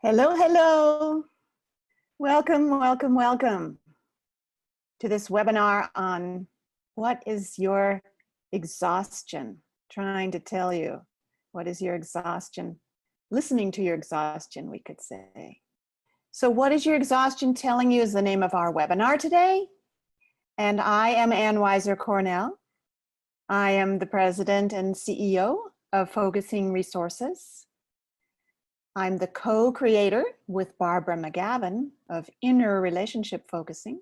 Hello, hello. Welcome, welcome, welcome to this webinar on what is your exhaustion trying to tell you. What is your exhaustion? Listening to your exhaustion, we could say. So what is your exhaustion telling you is the name of our webinar today. And I am Ann Weiser Cornell. I am the president and CEO of Focusing Resources. I'm the co-creator with Barbara McGavin of Inner Relationship Focusing.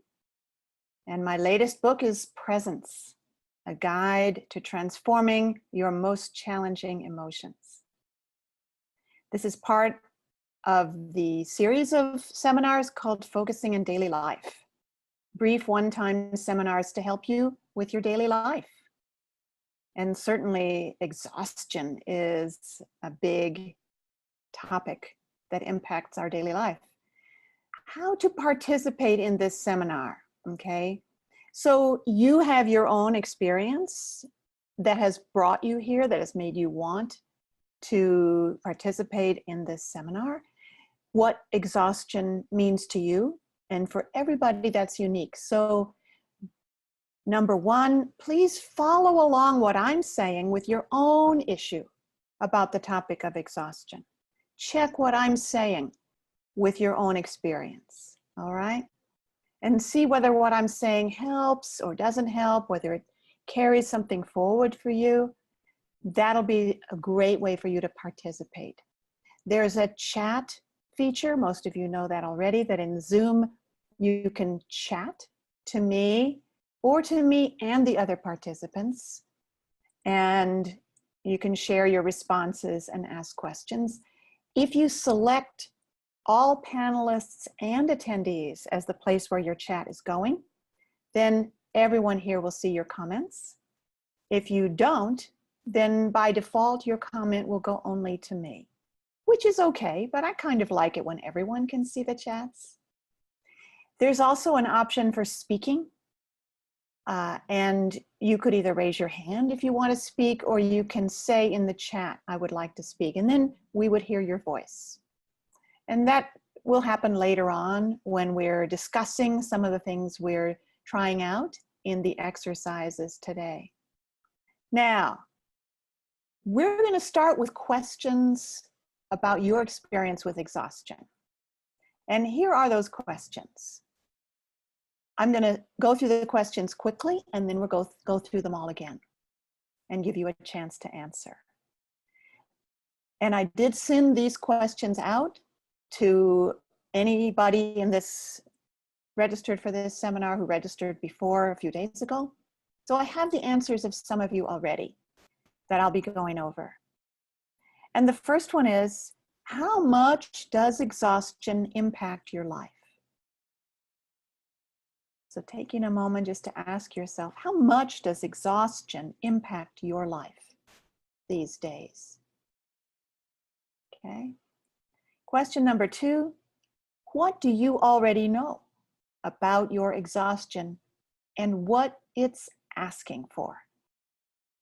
And my latest book is Presence, a guide to transforming your most challenging emotions. This is part of the series of seminars called Focusing in Daily Life. Brief one-time seminars to help you with your daily life. And certainly exhaustion is a big topic that impacts our daily life. How to participate in this seminar, okay? So you have your own experience that has brought you here, that has made you want to participate in this seminar, what exhaustion means to you, and for everybody that's unique. So number one, please follow along what I'm saying with your own issue about the topic of exhaustion. Check what I'm saying with your own experience, all right? And see whether what I'm saying helps or doesn't help, whether it carries something forward for you. That'll be a great way for you to participate. There's a chat feature, most of you know that already, that in Zoom you can chat to me or to me and the other participants. And you can share your responses and ask questions. If you select all panelists and attendees as the place where your chat is going, then everyone here will see your comments. If you don't, then by default, your comment will go only to me, which is okay, but I kind of like it when everyone can see the chats. There's also an option for speaking. And you could either raise your hand if you want to speak, or you can say in the chat, I would like to speak, and then we would hear your voice. And that will happen later on when we're discussing some of the things we're trying out in the exercises today. Now, we're going to start with questions about your experience with exhaustion. And here are those questions. I'm going to go through the questions quickly, and then we'll go through them all again and give you a chance to answer. And I did send these questions out to anybody in this registered for this seminar who registered before a few days ago. So I have the answers of some of you already that I'll be going over. And the first one is, how much does exhaustion impact your life? So taking a moment just to ask yourself, how much does exhaustion impact your life these days? Okay. Question number two, what do you already know about your exhaustion and what it's asking for?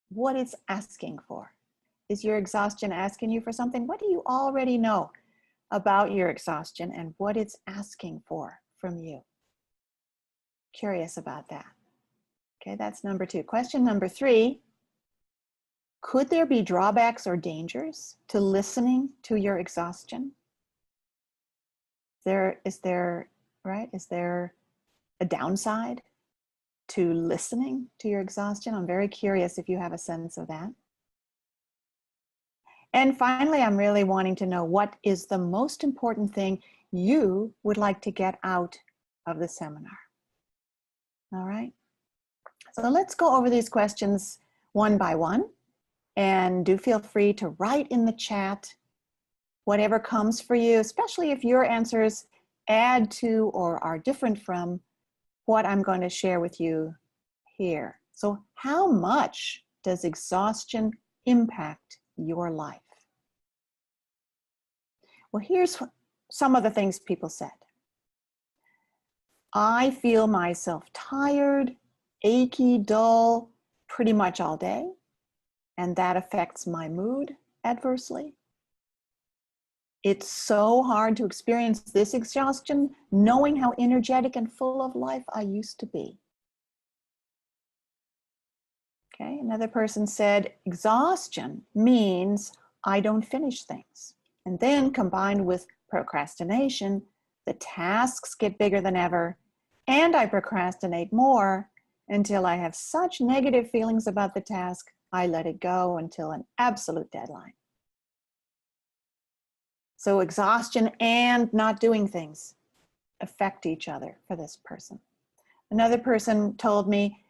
What it's asking for. Is your exhaustion asking you for something? What do you already know about your exhaustion and what it's asking for from you? Curious about that. Okay, that's number two. Question number three, could there be drawbacks or dangers to listening to your exhaustion? Is there a downside to listening to your exhaustion? I'm very curious if you have a sense of that. And finally, I'm really wanting to know what is the most important thing you would like to get out of the seminar. All right, so let's go over these questions one by one, and do feel free to write in the chat whatever comes for you, especially if your answers add to or are different from what I'm going to share with you here. So how much does exhaustion impact your life? Well, here's some of the things people said. I feel myself tired, achy, dull, pretty much all day, and that affects my mood adversely. It's so hard to experience this exhaustion, knowing how energetic and full of life I used to be. Okay, another person said, exhaustion means I don't finish things. And then combined with procrastination, the tasks get bigger than ever, and I procrastinate more until I have such negative feelings about the task, I let it go until an absolute deadline. So exhaustion and not doing things affect each other for this person. Another person told me,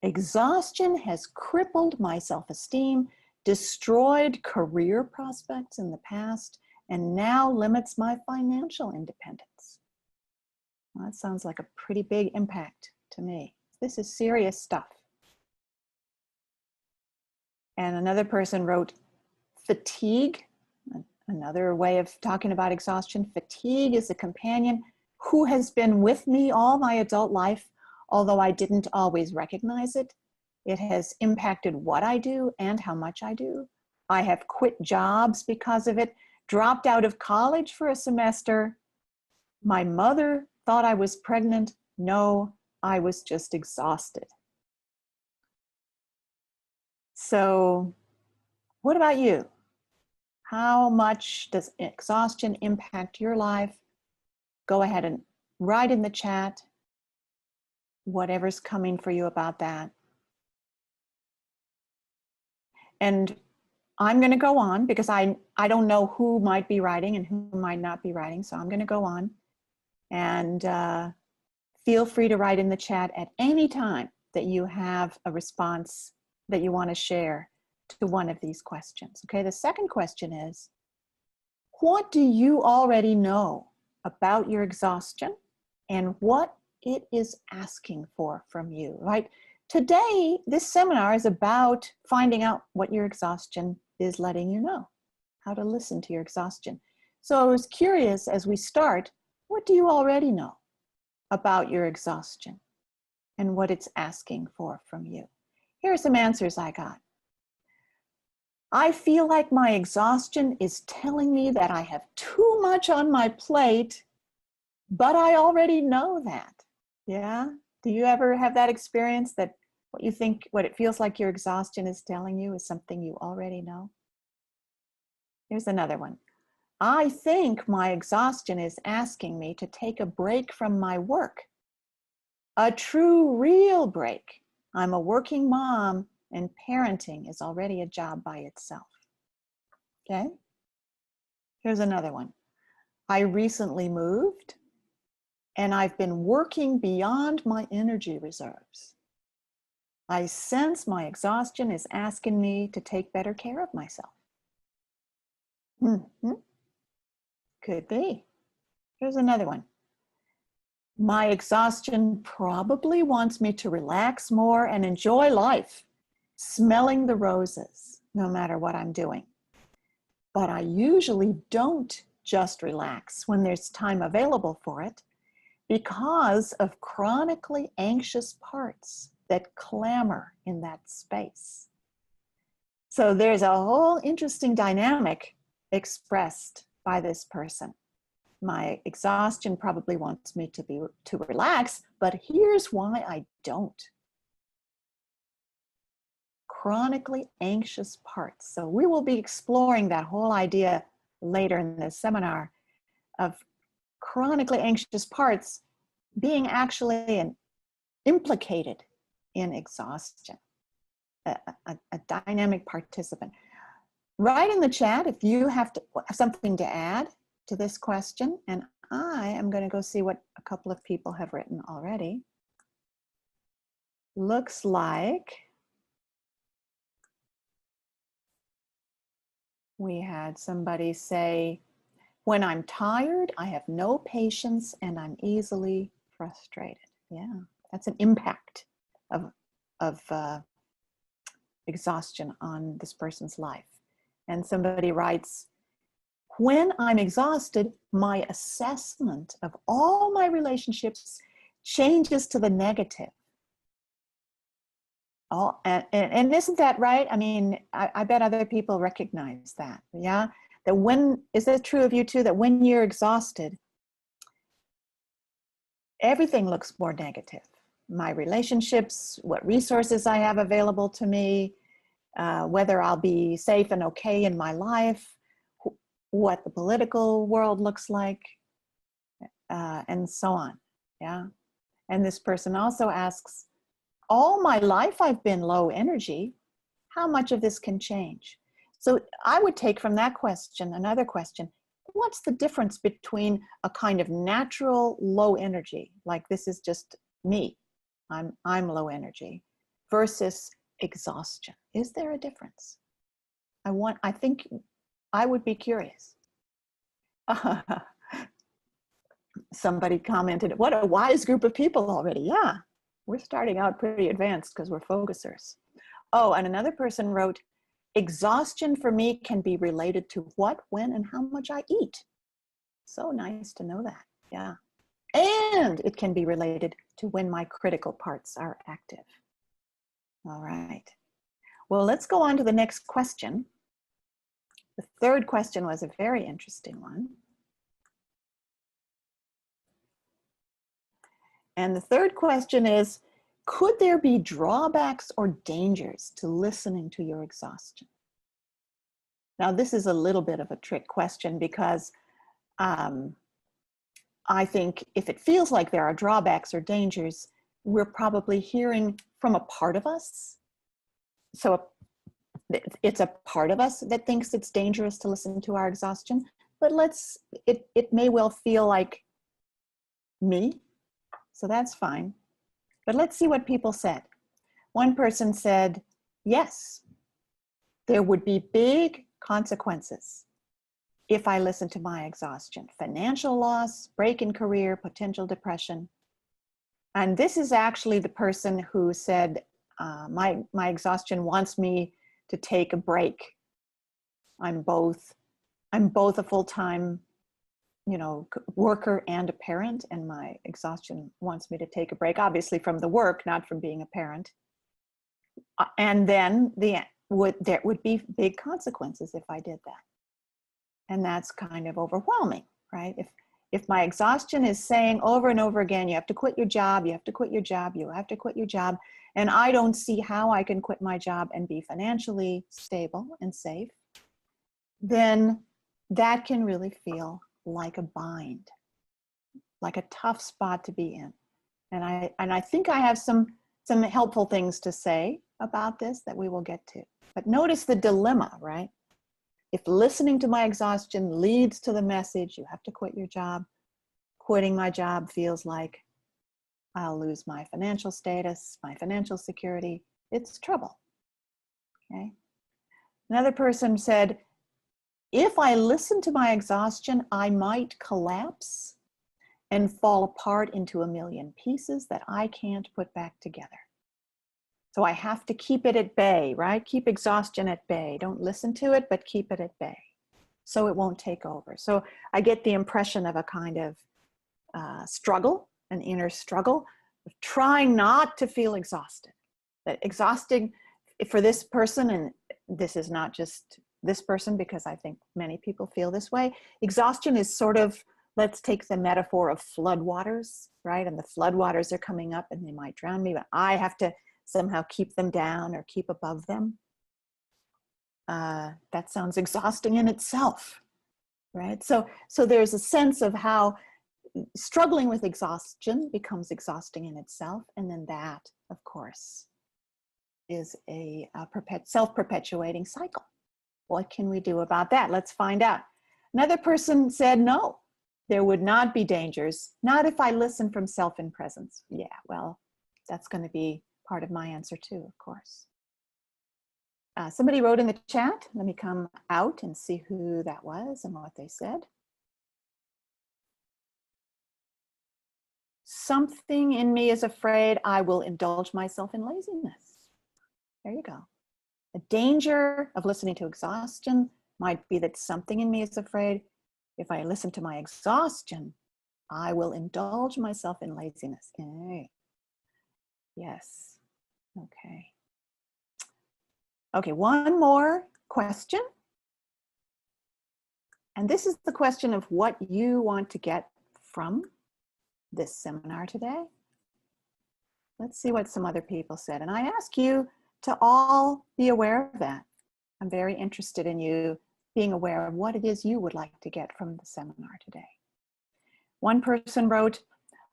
exhaustion has crippled my self-esteem, destroyed career prospects in the past, and now limits my financial independence. Well, that sounds like a pretty big impact to me. This is serious stuff. And another person wrote, fatigue, another way of talking about exhaustion. Fatigue is a companion who has been with me all my adult life, although I didn't always recognize it. It has impacted what I do and how much I do. I have quit jobs because of it, dropped out of college for a semester. My mother thought I was pregnant. No, I was just exhausted. So what about you? How much does exhaustion impact your life? Go ahead and write in the chat whatever's coming for you about that. And I'm going to go on because I don't know who might be writing and who might not be writing. So I'm going to go on, and feel free to write in the chat at any time that you have a response that you want to share to one of these questions. Okay, the second question is, what do you already know about your exhaustion and what it is asking for from you, right? Today, this seminar is about finding out what your exhaustion is letting you know, how to listen to your exhaustion. So I was curious as we start, what do you already know about your exhaustion and what it's asking for from you? Here are some answers I got. I feel like my exhaustion is telling me that I have too much on my plate, but I already know that. Yeah? Do you ever have that experience that what it feels like your exhaustion is telling you is something you already know? Here's another one. I think my exhaustion is asking me to take a break from my work. A true, real break. I'm a working mom, and parenting is already a job by itself. Okay? Here's another one. I recently moved, and I've been working beyond my energy reserves. I sense my exhaustion is asking me to take better care of myself. Could be. Here's another one. My exhaustion probably wants me to relax more and enjoy life, smelling the roses, no matter what I'm doing. But I usually don't just relax when there's time available for it because of chronically anxious parts that clamor in that space. So there's a whole interesting dynamic expressed by this person. My exhaustion probably wants me to relax, but here's why I don't. Chronically anxious parts. So we will be exploring that whole idea later in this seminar of chronically anxious parts being actually implicated in exhaustion, a dynamic participant. Write in the chat if you have something to add to this question, and I am going to go see what a couple of people have written already. Looks like we had somebody say, when I'm tired, I have no patience and I'm easily frustrated. Yeah, that's an impact of exhaustion on this person's life. And somebody writes, when I'm exhausted, my assessment of all my relationships changes to the negative. Oh, and isn't that right? I mean, I bet other people recognize that. Yeah, is that true of you too, that when you're exhausted, everything looks more negative? My relationships, what resources I have available to me, whether I'll be safe and okay in my life, what the political world looks like, and so on. Yeah. And this person also asks, all my life I've been low energy. How much of this can change? So I would take from that question another question. What's the difference between a kind of natural low energy, like this is just me, I'm low energy, versus exhaustion? Is there a difference? I think I would be curious. Somebody commented, what a wise group of people already. Yeah, we're starting out pretty advanced because we're focusers. Oh, and another person wrote, exhaustion for me can be related to what, when, and how much I eat. So nice to know that. Yeah. And it can be related to when my critical parts are active. All right. Well, let's go on to the next question. The third question was a very interesting one. And the third question is, could there be drawbacks or dangers to listening to your exhaustion? Now, this is a little bit of a trick question because I think if it feels like there are drawbacks or dangers, we're probably hearing from a part of us. So it's a part of us that thinks it's dangerous to listen to our exhaustion, but it may well feel like me. So that's fine. But let's see what people said. One person said, yes, there would be big consequences if I listen to my exhaustion. Financial loss, break in career, potential depression. And this is actually the person who said, my exhaustion wants me to take a break. I'm both a full-time, worker and a parent, and my exhaustion wants me to take a break, obviously from the work, not from being a parent. And then there would be big consequences if I did that. And that's kind of overwhelming, right? If my exhaustion is saying over and over again, you have to quit your job, you have to quit your job, you have to quit your job, and I don't see how I can quit my job and be financially stable and safe, then that can really feel like a bind, like a tough spot to be in. And I think I have some helpful things to say about this that we will get to. But notice the dilemma, right? If listening to my exhaustion leads to the message, you have to quit your job, quitting my job feels like I'll lose my financial status, my financial security, it's trouble, okay? Another person said, if I listen to my exhaustion, I might collapse and fall apart into a million pieces that I can't put back together. So I have to keep it at bay, right? Keep exhaustion at bay. Don't listen to it, but keep it at bay so it won't take over. So I get the impression of a kind of struggle, an inner struggle of trying not to feel exhausted. That exhausting for this person, and this is not just this person because I think many people feel this way, exhaustion is sort of, let's take the metaphor of floodwaters, right? And the floodwaters are coming up and they might drown me, but I have to somehow keep them down or keep above them. That sounds exhausting in itself, right? So there's a sense of how struggling with exhaustion becomes exhausting in itself. And then that, of course, is a self-perpetuating cycle. What can we do about that? Let's find out. Another person said, no, there would not be dangers. Not if I listen from self in presence. Yeah, well, that's going to be part of my answer too, of course. Somebody wrote in the chat. Let me come out and see who that was and what they said. Something in me is afraid I will indulge myself in laziness. There you go. The danger of listening to exhaustion might be that something in me is afraid if I listen to my exhaustion, I will indulge myself in laziness. Okay. Yes. Okay. Okay, one more question. And this is the question of what you want to get from this seminar today. Let's see what some other people said. And I ask you to all be aware of that. I'm very interested in you being aware of what it is you would like to get from the seminar today. One person wrote,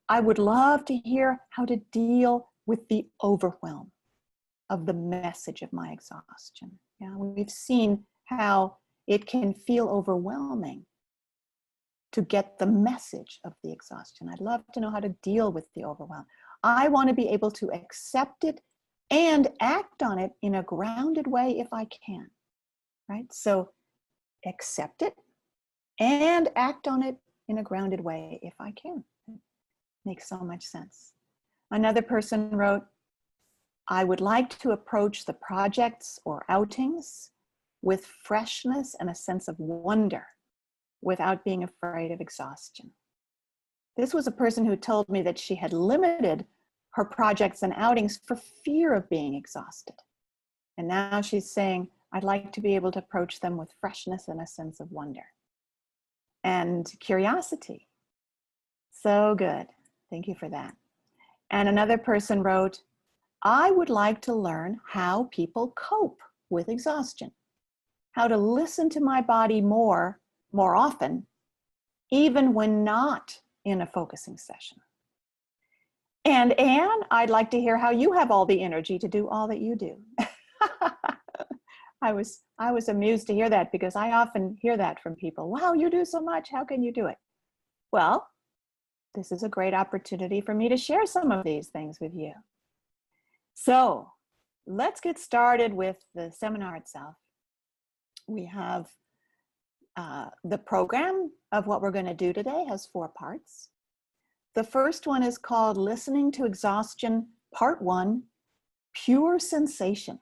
I would love to hear how to deal with the overwhelm of the message of my exhaustion. Yeah, we've seen how it can feel overwhelming to get the message of the exhaustion. I'd love to know how to deal with the overwhelm. I want to be able to accept it and act on it in a grounded way if I can, right? So accept it and act on it in a grounded way if I can. It makes so much sense. Another person wrote, I would like to approach the projects or outings with freshness and a sense of wonder without being afraid of exhaustion. This was a person who told me that she had limited her projects and outings for fear of being exhausted. And now she's saying, I'd like to be able to approach them with freshness and a sense of wonder and curiosity. So good. Thank you for that. And another person wrote, I would like to learn how people cope with exhaustion, how to listen to my body more often, even when not in a focusing session. And Anne, I'd like to hear how you have all the energy to do all that you do. I was amused to hear that because I often hear that from people. Wow, you do so much. How can you do it? Well, this is a great opportunity for me to share some of these things with you. So let's get started with the seminar itself. We have the program of what we're going to do today has 4 parts. The first one is called Listening to Exhaustion, Part 1, Pure Sensation.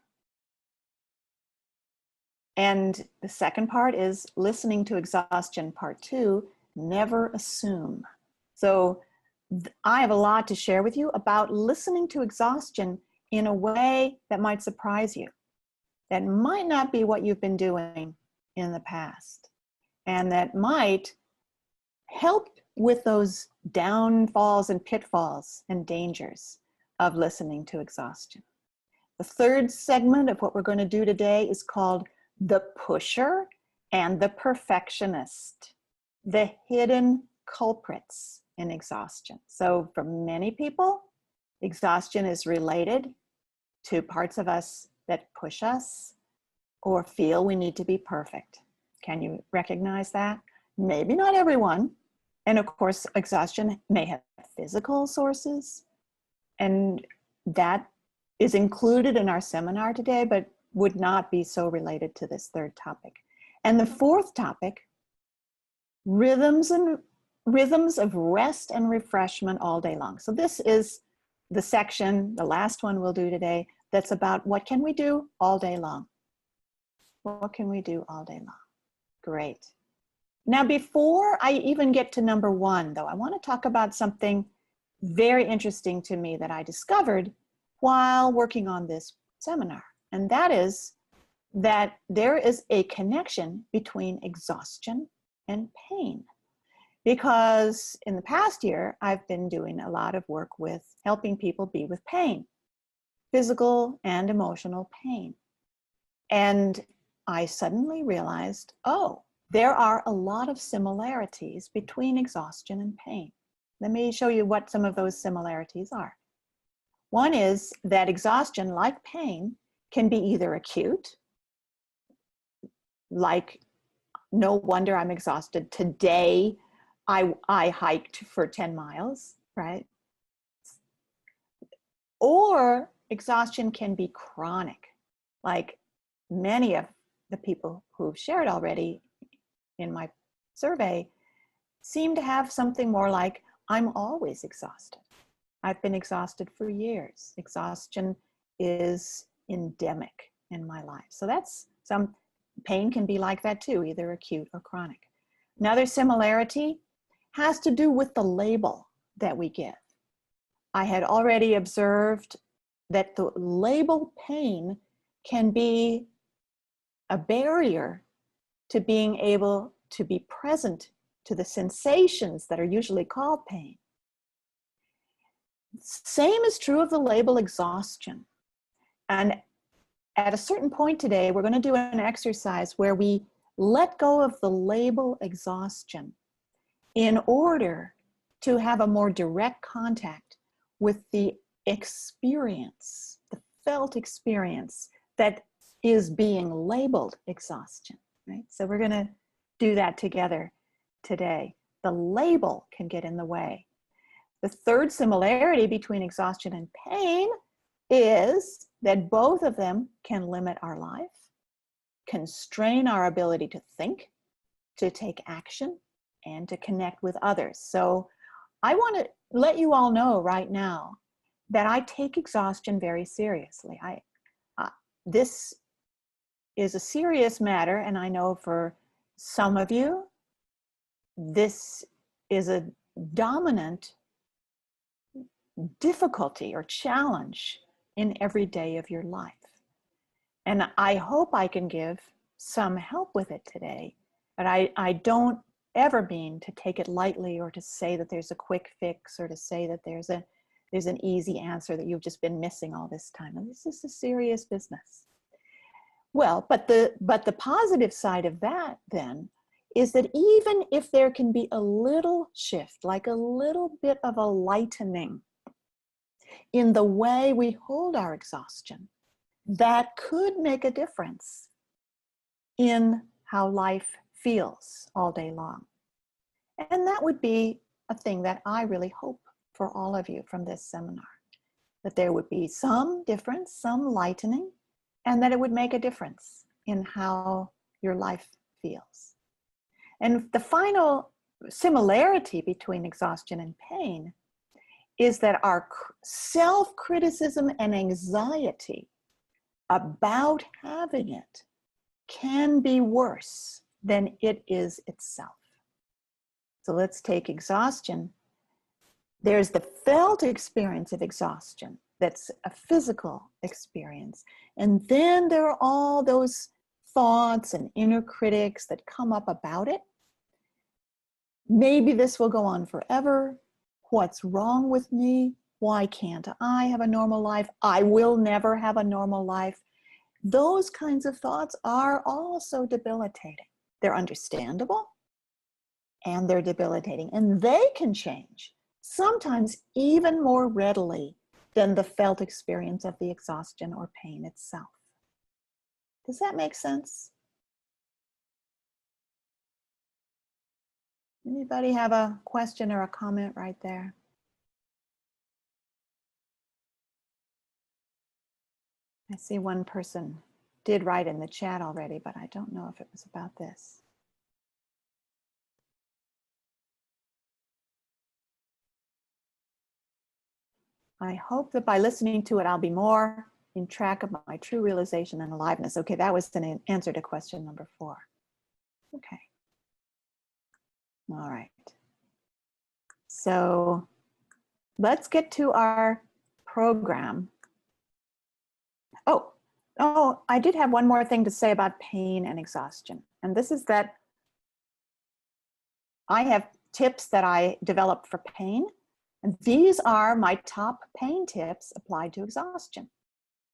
And the second part is Listening to Exhaustion, Part 2, Never Assume. So I have a lot to share with you about listening to exhaustion in a way that might surprise you, that might not be what you've been doing in the past, and that might help with those downfalls and pitfalls and dangers of listening to exhaustion. The third segment of what we're going to do today is called The Pusher and the Perfectionist, the hidden culprits in exhaustion. So for many people, exhaustion is related to parts of us that push us or feel we need to be perfect. Can you recognize that? Maybe not everyone. And of course, exhaustion may have physical sources, and that is included in our seminar today, but would not be so related to this third topic. And the fourth topic, rhythms of rest and refreshment all day long. So this is the section, the last one we'll do today, that's about what can we do all day long? What can we do all day long? Great. Now, before I even get to number 1, though, I want to talk about something very interesting to me that I discovered while working on this seminar. And that is that there is a connection between exhaustion and pain. Because in the past year, I've been doing a lot of work with helping people be with pain, physical and emotional pain. And I suddenly realized, oh, there are a lot of similarities between exhaustion and pain. Let me show you what some of those similarities are. One is that exhaustion, like pain, can be either acute, like, no wonder I'm exhausted. Today, I hiked for 10 miles, right? Or exhaustion can be chronic, like many of the people who've shared already in my survey seem to have something more like, I'm always exhausted. I've been exhausted for years. Exhaustion is endemic in my life. So that's some pain can be like that too, either acute or chronic. Another similarity has to do with the label that we give. I had already observed that the label pain can be a barrier to being able to be present to the sensations that are usually called pain. Same is true of the label exhaustion. And at a certain point today, we're going to do an exercise where we let go of the label exhaustion in order to have a more direct contact with the experience, the felt experience that is being labeled exhaustion, right? So we're going to do that together today. The label can get in the way. The third similarity between exhaustion and pain is that both of them can limit our life, constrain our ability to think, to take action, and to connect with others. So I want to let you all know right now that I take exhaustion very seriously. This is a serious matter, and I know for some of you, this is a dominant difficulty or challenge in every day of your life. And I hope I can give some help with it today, but I don't ever mean to take it lightly or to say that there's a quick fix or to say that there's an easy answer that you've just been missing all this time. And this is a serious business. Well, but the positive side of that then is that even if there can be a little shift, like a little bit of a lightening in the way we hold our exhaustion, that could make a difference in how life feels all day long. And that would be a thing that I really hope for all of you from this seminar, that there would be some difference, some lightening, and that it would make a difference in how your life feels. And the final similarity between exhaustion and pain is that our self-criticism and anxiety about having it can be worse than it is itself. So let's take exhaustion. There's the felt experience of exhaustion. That's a physical experience. And then there are all those thoughts and inner critics that come up about it. Maybe this will go on forever. What's wrong with me? Why can't I have a normal life? I will never have a normal life. Those kinds of thoughts are also debilitating. They're understandable and they're debilitating, and they can change sometimes even more readily than the felt experience of the exhaustion or pain itself. Does that make sense? Anybody have a question or a comment right there? I see one person did write in the chat already, but I don't know if it was about this. I hope that by listening to it, I'll be more in track of my true realization and aliveness. Okay, that was an answer to question number 4. Okay. All right. So let's get to our program. Oh, I did have one more thing to say about pain and exhaustion. And this is that I have tips that I developed for pain. And these are my top pain tips applied to exhaustion.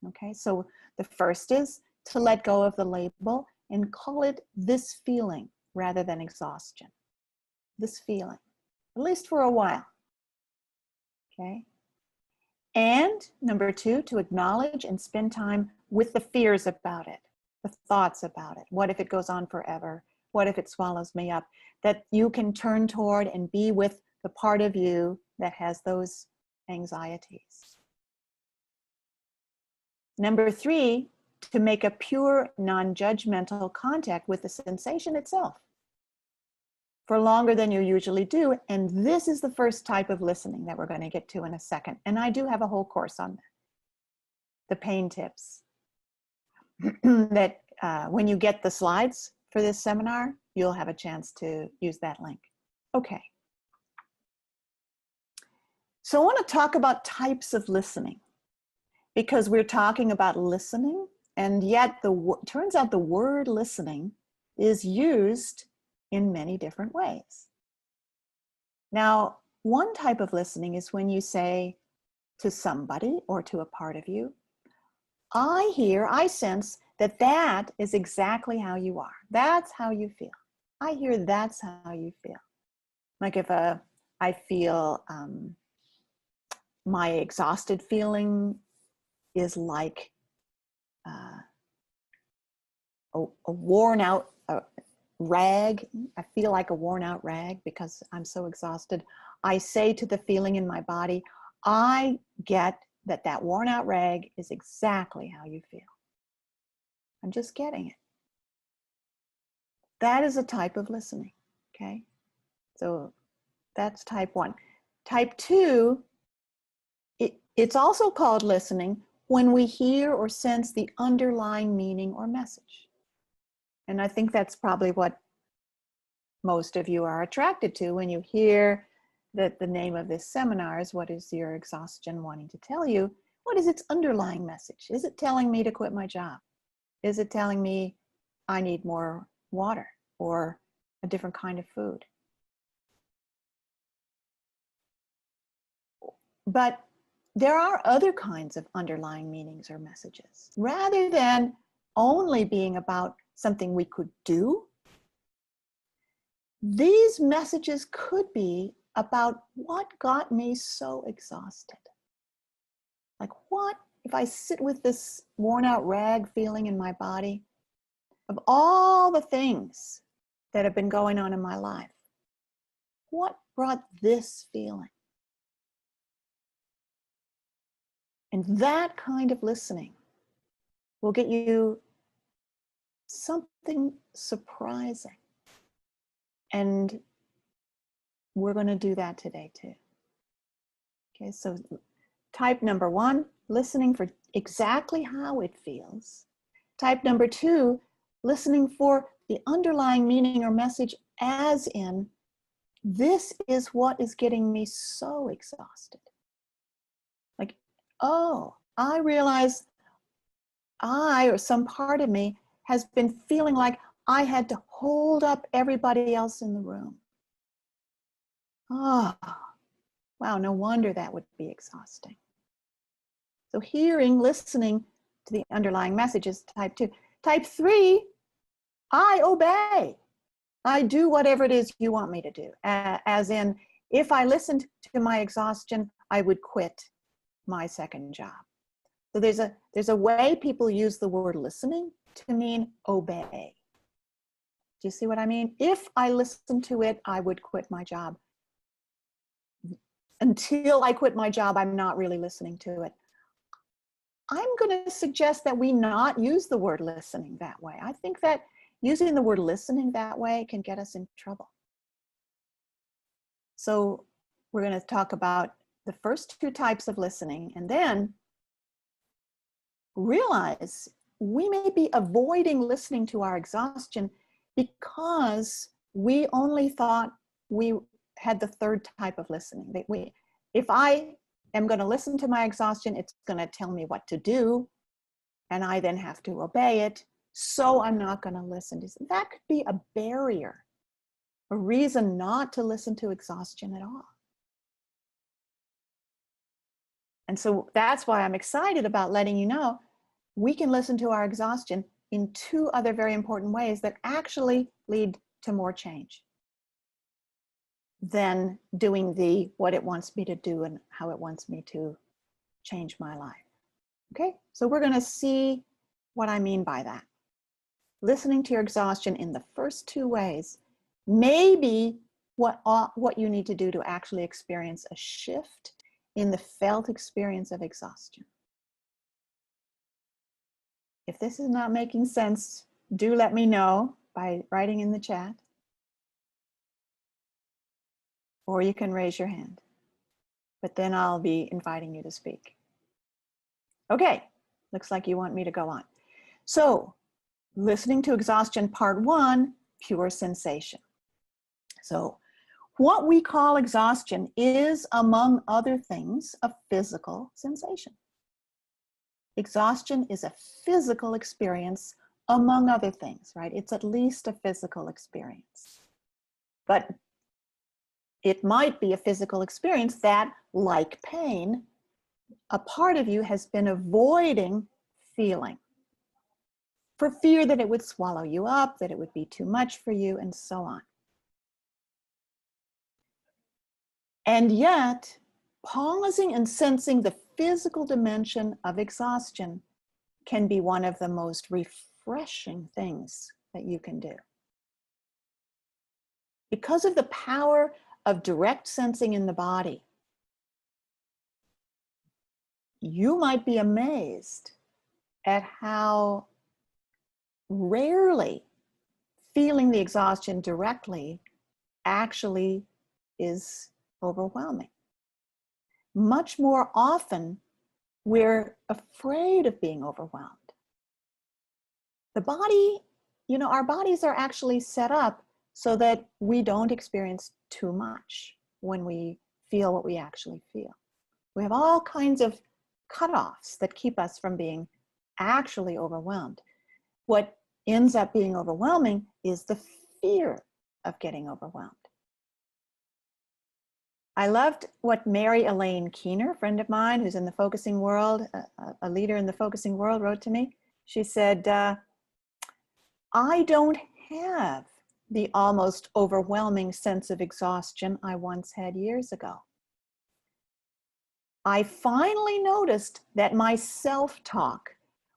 Okay, so the first is to let go of the label and call it this feeling rather than exhaustion. This feeling, at least for a while. Okay. And number 2, to acknowledge and spend time with the fears about it, the thoughts about it. What if it goes on forever? What if it swallows me up? That you can turn toward and be with the part of you that has those anxieties. Number 3, to make a pure, non-judgmental contact with the sensation itself for longer than you usually do. And this is the first type of listening that we're going to get to in a second. And I do have a whole course on that. The pain tips. That when you get the slides for this seminar, you'll have a chance to use that link. Okay. So I want to talk about types of listening, because we're talking about listening, and yet turns out the word listening is used in many different ways. Now, one type of listening is when you say to somebody or to a part of you, I sense that that is exactly how you are. That's how you feel. I hear that's how you feel. Like if I feel my exhausted feeling is like a worn out rag. I feel like a worn out rag because I'm so exhausted. I say to the feeling in my body, I get that worn out rag is exactly how you feel. I'm just getting it. That is a type of listening, okay? So that's type 1. Type 2, it's also called listening when we hear or sense the underlying meaning or message. And I think that's probably what most of you are attracted to when you hear that the name of this seminar is What is Your Exhaustion Wanting to Tell You? What is its underlying message? Is it telling me to quit my job? Is it telling me I need more water or a different kind of food? But there are other kinds of underlying meanings or messages. Rather than only being about something we could do, these messages could be about what got me so exhausted. Like, what if I sit with this worn out rag feeling in my body of all the things that have been going on in my life? What brought this feeling? And that kind of listening will get you something surprising. And we're going to do that today too. Okay, so type number 1, listening for exactly how it feels. Type number 2, listening for the underlying meaning or message, as in, this is what is getting me so exhausted. Like, oh, I realize I or some part of me has been feeling like I had to hold up everybody else in the room. Oh, wow, no wonder that would be exhausting. So hearing, listening to the underlying message is type 2. Type 3, I obey. I do whatever it is you want me to do. As in, if I listened to my exhaustion, I would quit my second job. So there's a way people use the word listening to mean obey. Do you see what I mean? If I listened to it, I would quit my job. Until I quit my job, I'm not really listening to it. I'm going to suggest that we not use the word listening that way. I think that using the word listening that way can get us in trouble. So we're going to talk about the first 2 types of listening, and then realize we may be avoiding listening to our exhaustion because we only thought we had the 3rd type of listening. If I am going to listen to my exhaustion, it's going to tell me what to do, and I then have to obey it, so I'm not going to listen. That could be a barrier, a reason not to listen to exhaustion at all. And so that's why I'm excited about letting you know we can listen to our exhaustion in 2 other very important ways that actually lead to more change than doing what it wants me to do and how it wants me to change my life. Okay, so we're going to see what I mean by that. Listening to your exhaustion in the first 2 ways may be what you need to do to actually experience a shift in the felt experience of exhaustion. If this is not making sense, do let me know by writing in the chat, or you can raise your hand, but then I'll be inviting you to speak. Okay, looks like you want me to go on. So, listening to exhaustion, part 1, pure sensation. So, what we call exhaustion is, among other things, a physical sensation. Exhaustion is a physical experience, among other things, right? It's at least a physical experience. But it might be a physical experience that, like pain, a part of you has been avoiding feeling for fear that it would swallow you up, that it would be too much for you, and so on. And yet, pausing and sensing the physical dimension of exhaustion can be one of the most refreshing things that you can do. Because of the power of direct sensing in the body, you might be amazed at how rarely feeling the exhaustion directly actually is overwhelming. Much more often, we're afraid of being overwhelmed. The body, our bodies are actually set up so that we don't experience too much when we feel what we actually feel. We have all kinds of cutoffs that keep us from being actually overwhelmed. What ends up being overwhelming is the fear of getting overwhelmed. I loved what Mary Elaine Keener, a friend of mine who's in the focusing world, a leader in the focusing world, wrote to me. She said, I don't have the almost overwhelming sense of exhaustion I once had years ago. I finally noticed that my self-talk,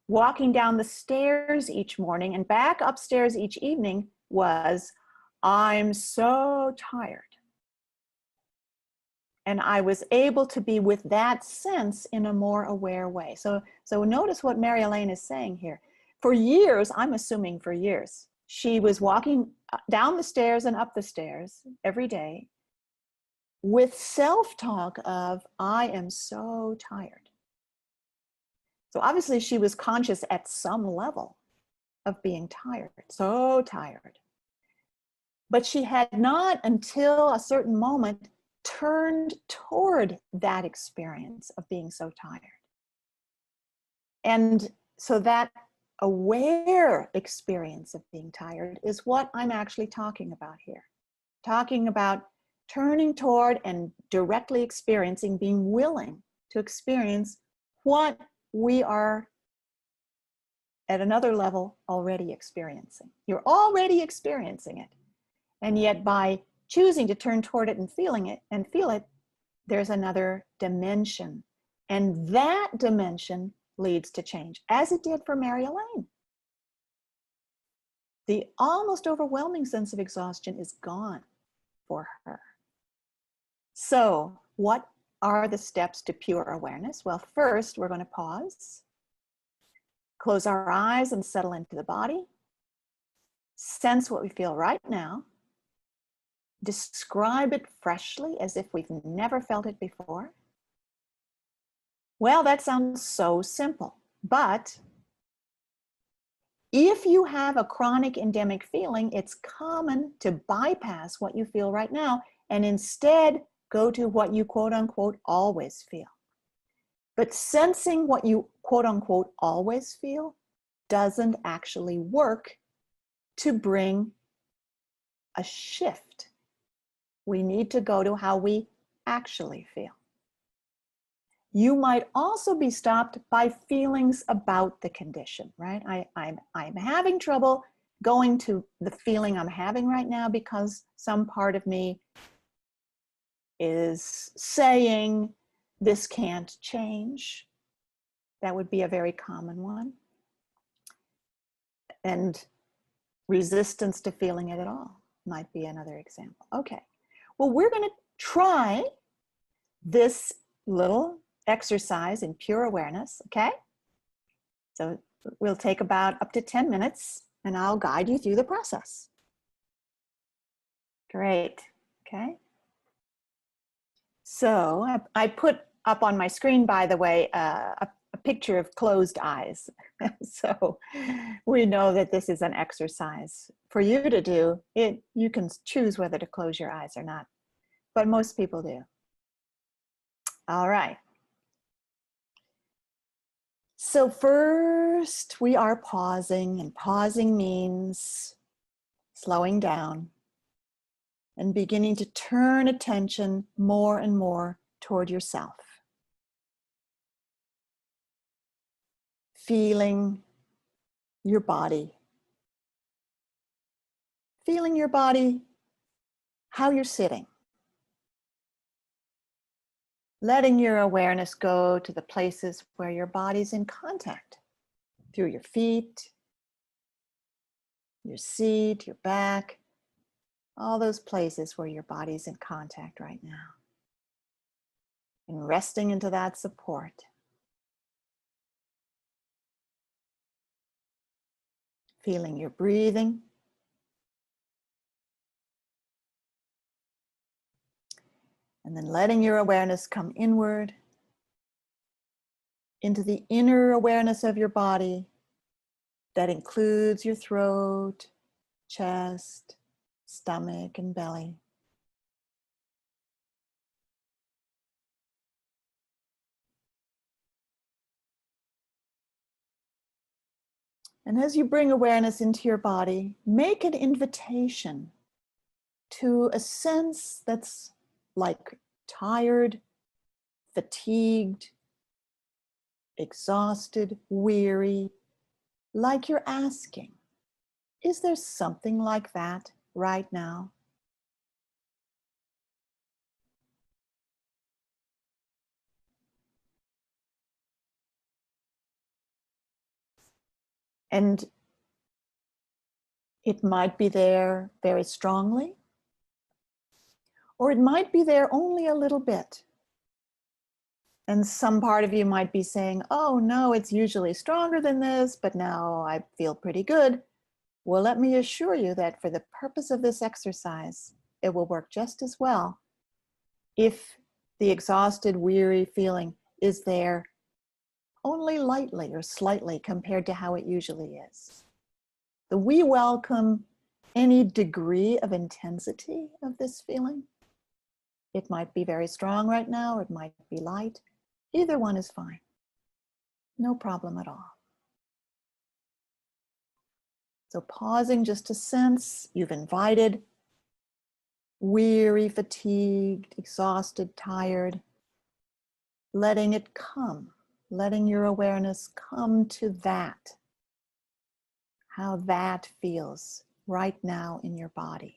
walking down the stairs each morning and back upstairs each evening, was, I'm so tired. And I was able to be with that sense in a more aware way. So notice what Mary Elaine is saying here. For years, I'm assuming for years, she was walking down the stairs and up the stairs every day with self-talk of, I am so tired. So obviously she was conscious at some level of being tired, so tired. But she had not, until a certain moment, turned toward that experience of being so tired. And so that aware experience of being tired is what I'm actually talking about here. Talking about turning toward and directly experiencing, being willing to experience what we are at another level already experiencing. You're already experiencing it. And yet by choosing to turn toward it and feel it, there's another dimension. And that dimension leads to change, as it did for Mary Elaine. The almost overwhelming sense of exhaustion is gone for her. So what are the steps to pure awareness? Well, first, we're going to pause, close our eyes and settle into the body, sense what we feel right now, describe it freshly as if we've never felt it before. Well, that sounds so simple, but if you have a chronic endemic feeling, it's common to bypass what you feel right now and instead go to what you quote unquote always feel. But sensing what you quote unquote always feel doesn't actually work to bring a shift. We need to go to how we actually feel. You might also be stopped by feelings about the condition, right? I'm having trouble going to the feeling I'm having right now because some part of me is saying this can't change. That would be a very common one. And resistance to feeling it at all might be another example. Okay, well, we're going to try this little exercise in pure awareness, okay? So we'll take about up to 10 minutes and I'll guide you through the process. Great, okay? So I put up on my screen, by the way, a picture of closed eyes. So we know that this is an exercise for you to do. You can choose whether to close your eyes or not, but most people do. All right. So first we are pausing, and pausing means slowing down. and beginning to turn attention more and more toward yourself. Feeling your body. Feeling your body, how you're sitting. Letting your awareness go to the places where your body's in contact, through your feet, your seat, your back, all those places where your body's in contact right now. And resting into that support. Feeling your breathing. And then letting your awareness come inward into the inner awareness of your body that includes your throat, chest, stomach, and belly. And as you bring awareness into your body, make an invitation to a sense that's like tired, fatigued, exhausted, weary, like you're asking, is there something like that right now? And it might be there very strongly, or it might be there only a little bit. And some part of you might be saying, oh no, it's usually stronger than this, but now I feel pretty good. Well, let me assure you that for the purpose of this exercise, it will work just as well if the exhausted, weary feeling is there only lightly or slightly compared to how it usually is. So we welcome any degree of intensity of this feeling. It might be very strong right now, or it might be light. Either one is fine. No problem at all. So pausing just to sense you've invited weary, fatigued, exhausted, tired, letting it come, letting your awareness come to that, how that feels right now in your body.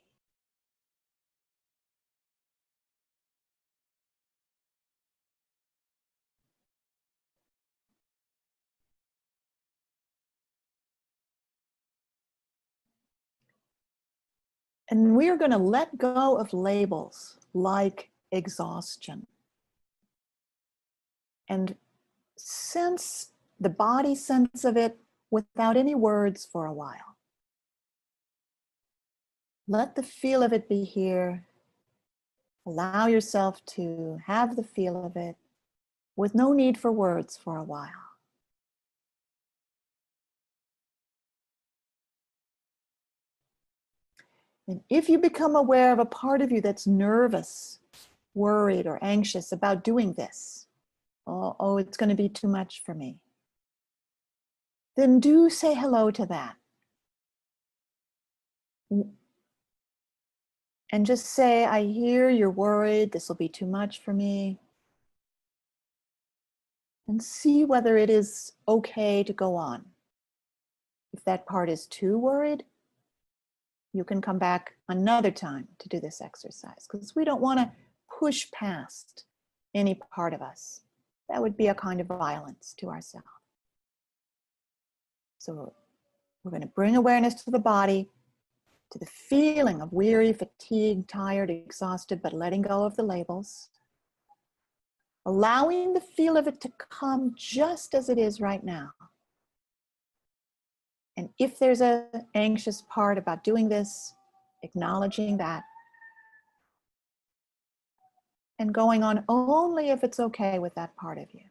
And we are going to let go of labels like exhaustion and sense the body sense of it without any words for a while. Let the feel of it be here. Allow yourself to have the feel of it with no need for words for a while. And if you become aware of a part of you that's nervous, worried, or anxious about doing this, oh, it's going to be too much for me, then do say hello to that. And just say, I hear you're worried, this will be too much for me. And see whether it is okay to go on. If that part is too worried, you can come back another time to do this exercise, because we don't want to push past any part of us. That would be a kind of violence to ourselves. So we're going to bring awareness to the body, to the feeling of weary, fatigued, tired, exhausted, but letting go of the labels. Allowing the feel of it to come just as it is right now. And if there's an anxious part about doing this, acknowledging that. And going on only if it's okay with that part of you.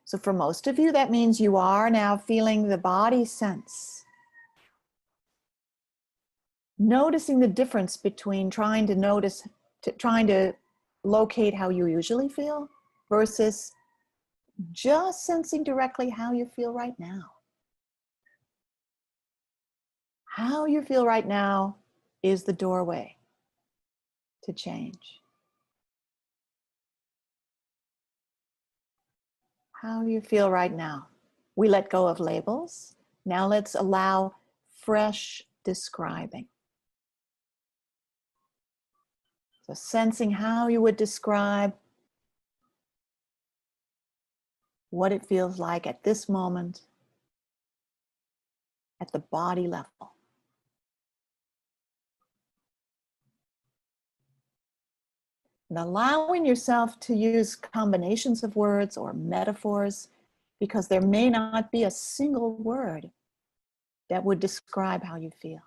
So for most of you, that means you are now feeling the body sense. Noticing the difference between trying to locate how you usually feel versus just sensing directly how you feel right now. How you feel right now is the doorway to change. How you feel right now. We let go of labels. Now let's allow fresh describing. So sensing how you would describe what it feels like at this moment at the body level. And allowing yourself to use combinations of words or metaphors, because there may not be a single word that would describe how you feel.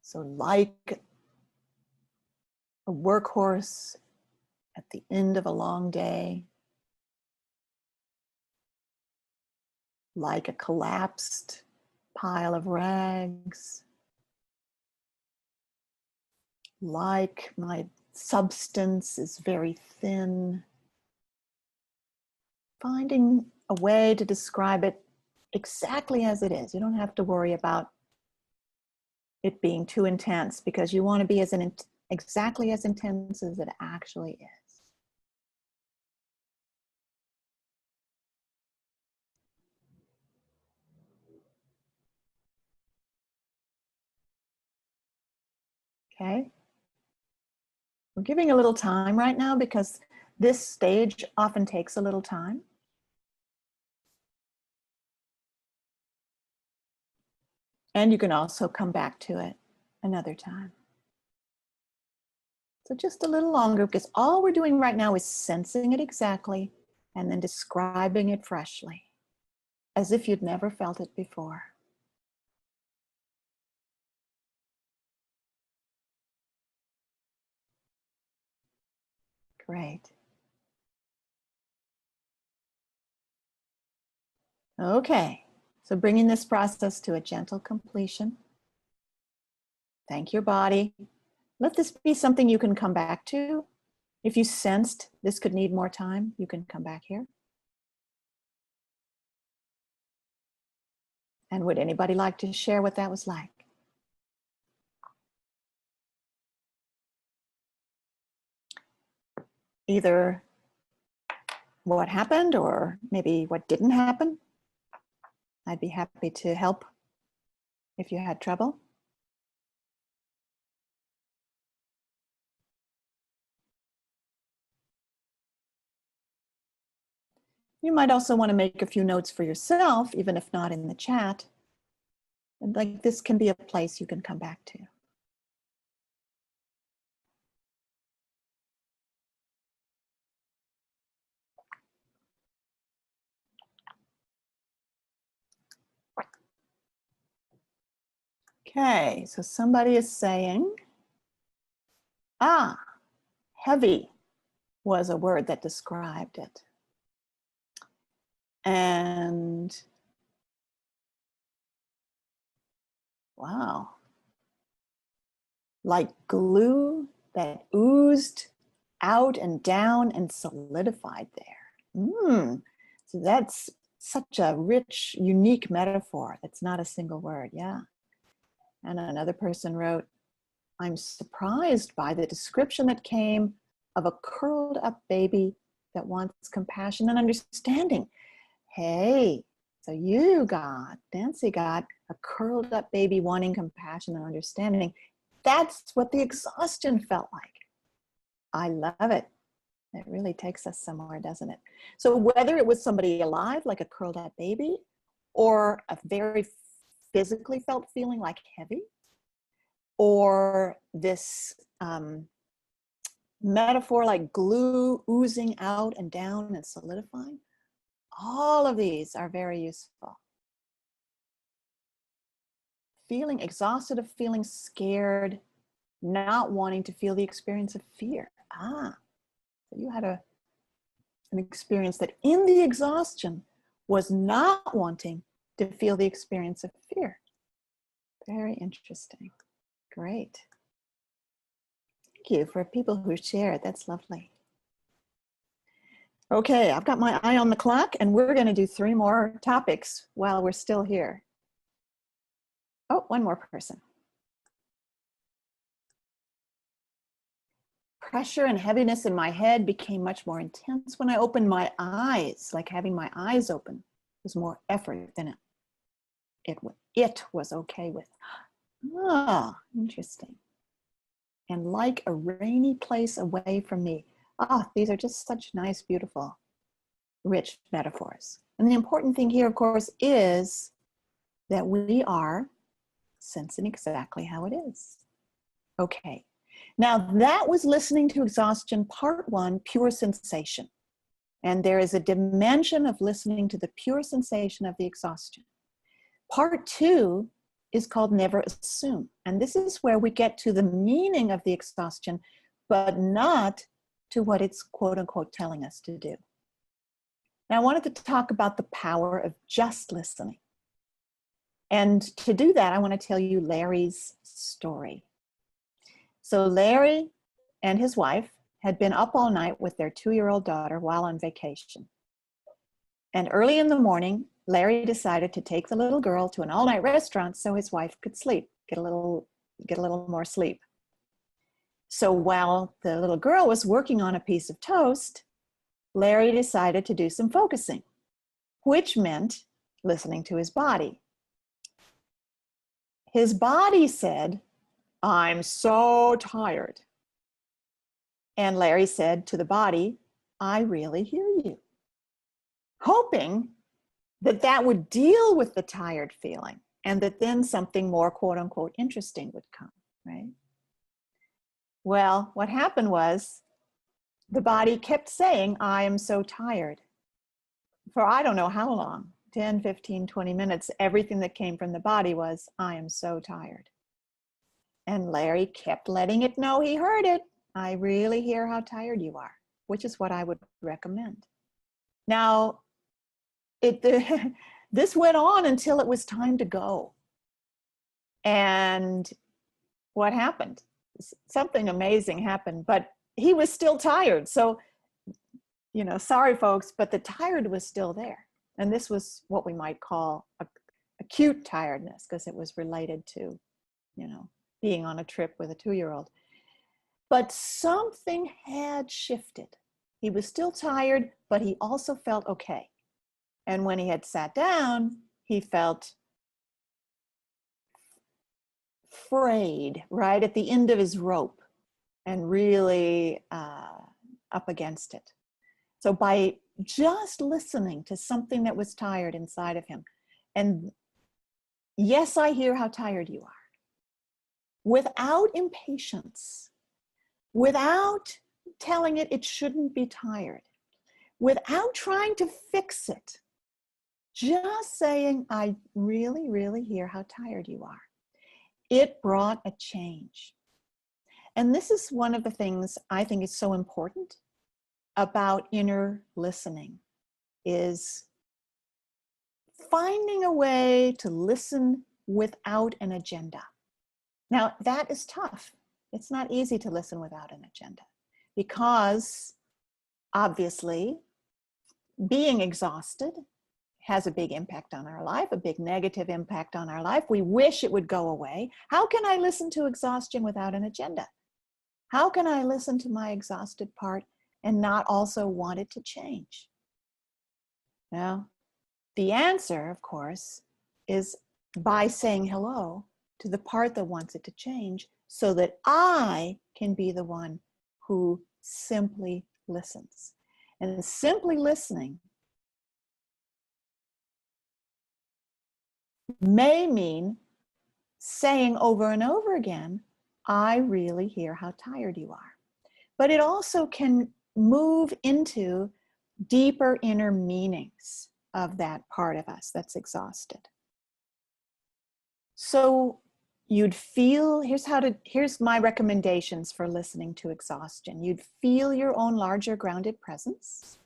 So like a workhorse at the end of a long day, like a collapsed pile of rags, like my substance is very thin, finding a way to describe it exactly as it is. You don't have to worry about it being too intense, because you want to be exactly as intense as it actually is. Okay? We're giving a little time right now because this stage often takes a little time. And you can also come back to it another time. So just a little longer, because all we're doing right now is sensing it exactly and then describing it freshly, as if you'd never felt it before. Great. Okay, so bringing this process to a gentle completion. Thank your body. Let this be something you can come back to. If you sensed this could need more time, you can come back here. And would anybody like to share what that was like? Either what happened or maybe what didn't happen. I'd be happy to help if you had trouble. You might also want to make a few notes for yourself, even if not in the chat. And like this can be a place you can come back to. Okay, so somebody is saying, heavy was a word that described it. And wow, like glue that oozed out and down and solidified there. So that's such a rich, unique metaphor. That's not a single word, yeah. And another person wrote, I'm surprised by the description that came of a curled up baby that wants compassion and understanding. Hey, so Nancy got a curled up baby wanting compassion and understanding. That's what the exhaustion felt like. I love it. It really takes us somewhere, doesn't it? So whether it was somebody alive, like a curled up baby, or a very physically felt feeling like heavy, or this metaphor like glue oozing out and down and solidifying, all of these are very useful. Feeling exhausted, of feeling scared, not wanting to feel the experience of fear. So you had an experience that in the exhaustion was not wanting to feel the experience of fear. Very interesting. Great. you for people who shared. That's lovely. Okay, I've got my eye on the clock and we're going to do 3 more topics while we're still here. Oh, one more person. Pressure and heaviness in my head became much more intense when I opened my eyes, like having my eyes open was more effort than it was okay with. Ah, interesting. And like a rainy place away from me. Ah, these are just such nice, beautiful, rich metaphors. And the important thing here, of course, is that we are sensing exactly how it is. Okay. Now that was listening to exhaustion, part 1, pure sensation. And there is a dimension of listening to the pure sensation of the exhaustion. Part 2 is called never assume. And this is where we get to the meaning of the exhaustion, but not to what it's quote unquote telling us to do. Now I wanted to talk about the power of just listening. And to do that, I want to tell you Larry's story. So Larry and his wife had been up all night with their 2-year-old daughter while on vacation. And early in the morning, Larry decided to take the little girl to an all-night restaurant so his wife could sleep, get a little more sleep. So while the little girl was working on a piece of toast, Larry decided to do some focusing, which meant listening to his body. His body said, "I'm so tired." And Larry said to the body, "I really hear you," hoping that that would deal with the tired feeling and that then something more quote unquote interesting would come, right? Well, what happened was the body kept saying, "I am so tired," for I don't know how long, 10, 15, 20 minutes. Everything that came from the body was, "I am so tired." And Larry kept letting it know he heard it. "I really hear how tired you are," which is what I would recommend. Now, this went on until it was time to go. And what happened? Something amazing happened, but he was still tired. So, sorry folks, but the tired was still there. And this was what we might call acute tiredness, because it was related to, being on a trip with a 2-year-old. But something had shifted. He was still tired, but he also felt okay. And when he had sat down, he felt frayed, right at the end of his rope and really up against it. So by just listening to something that was tired inside of him, and yes, I hear how tired you are, without impatience, without telling it shouldn't be tired, without trying to fix it, just saying, "I really, really hear how tired you are," it brought a change. And this is one of the things I think is so important about inner listening, is finding a way to listen without an agenda. Now, that is tough. It's not easy to listen without an agenda because obviously being exhausted has a big impact on our life, a big negative impact on our life. We wish it would go away. How can I listen to exhaustion without an agenda? How can I listen to my exhausted part and not also want it to change? Now, the answer, of course, is by saying hello to the part that wants it to change so that I can be the one who simply listens. And simply listening may mean saying over and over again, "I really hear how tired you are." But it also can move into deeper inner meanings of that part of us that's exhausted. So you'd feel, here's my recommendations for listening to exhaustion. You'd feel your own larger grounded presence.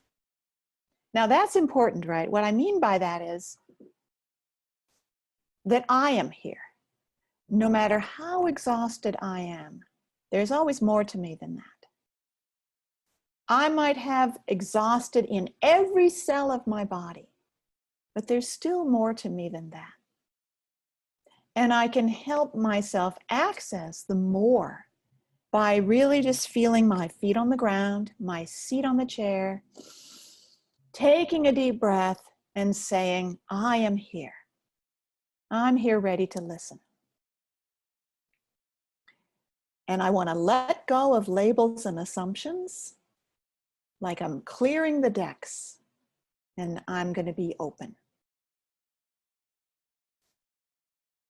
Now that's important, right? What I mean by that is that I am here. No matter how exhausted I am, There's always more to me than that. I might have exhausted in every cell of my body, but there's still more to me than that. And I can help myself access the more by really just feeling my feet on the ground, my seat on the chair, taking a deep breath and saying, I am here. I'm here ready to listen. And I want to let go of labels and assumptions, like I'm clearing the decks and I'm going to be open.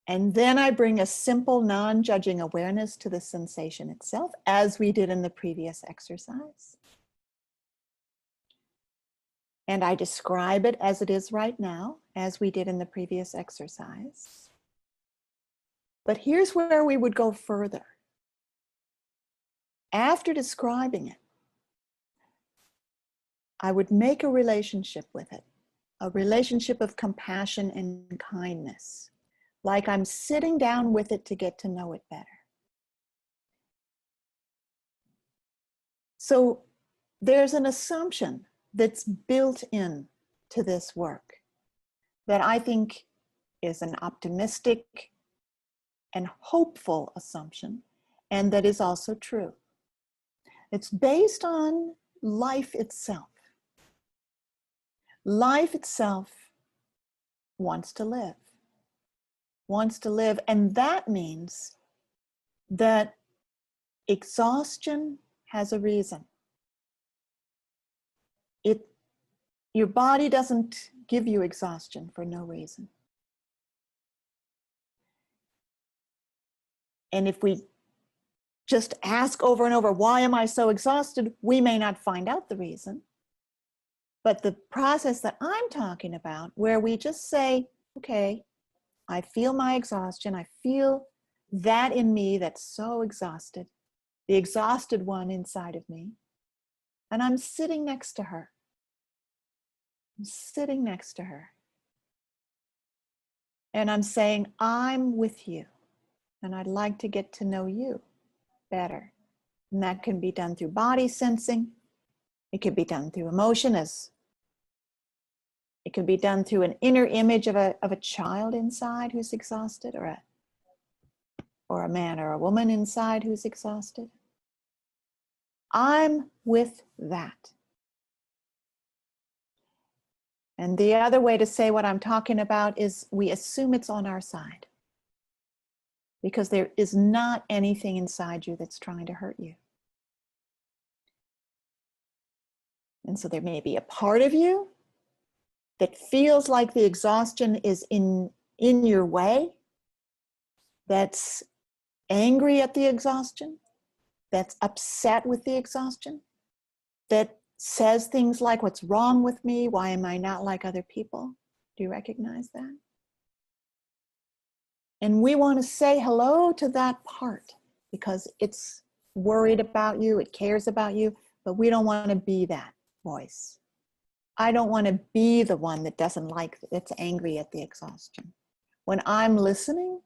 And then I bring a simple, non-judging awareness to the sensation itself, as we did in the previous exercise. And I describe it as it is right now, as we did in the previous exercise. But here's where we would go further. After describing it, I would make a relationship with it, a relationship of compassion and kindness, like I'm sitting down with it to get to know it better. So there's an assumption that's built in to this work that I think is an optimistic and hopeful assumption, and that is also true. It's based on life itself. Life itself wants to live, and that means that exhaustion has a reason. Your body doesn't give you exhaustion for no reason. And if we just ask over and over, why am I so exhausted? We may not find out the reason. But the process that I'm talking about, where we just say, okay, I feel my exhaustion. I feel that in me that's so exhausted, the exhausted one inside of me. And I'm sitting next to her. I'm sitting next to her. And I'm saying, I'm with you. And I'd like to get to know you better. And that can be done through body sensing. It could be done through emotion, it could be done through an inner image of a child inside who's exhausted, or a man or a woman inside who's exhausted. I'm with that. And the other way to say what I'm talking about is we assume it's on our side, because there is not anything inside you that's trying to hurt you. And so there may be a part of you that feels like the exhaustion is in your way, that's angry at the exhaustion, that's upset with the exhaustion, that says things like, what's wrong with me? Why am I not like other people? Do you recognize that? And we want to say hello to that part because it's worried about you, it cares about you, but we don't want to be that voice. I don't want to be the one that doesn't like, that's angry at the exhaustion. When I'm listening,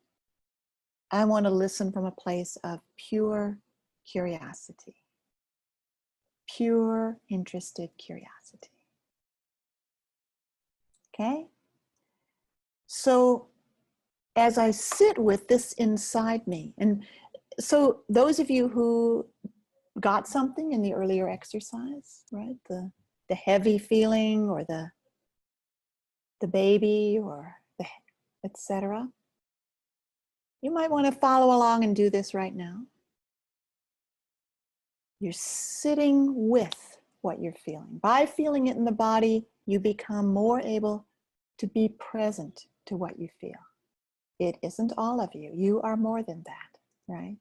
I want to listen from a place of pure curiosity. Pure, interested curiosity. Okay? So as I sit with this inside me, and so those of you who got something in the earlier exercise, right? The heavy feeling, or the baby, or the etc. You might want to follow along and do this right now. You're sitting with what you're feeling. By feeling it in the body, you become more able to be present to what you feel. It isn't all of you. You are more than that, right?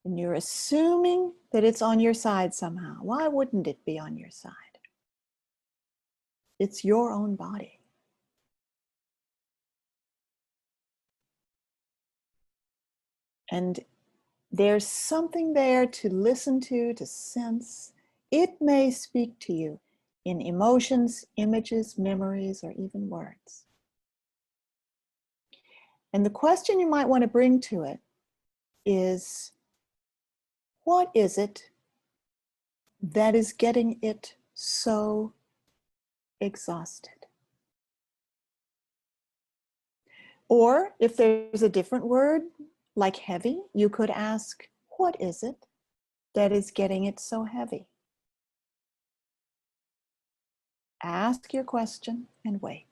And you're assuming that it's on your side somehow. Why wouldn't it be on your side? It's your own body. And there's something there to listen to sense. It may speak to you in emotions, images, memories, or even words. And the question you might want to bring to it is, what is it that is getting it so exhausted? Or if there's a different word, like heavy, you could ask, what is it that is getting it so heavy? Ask your question and wait.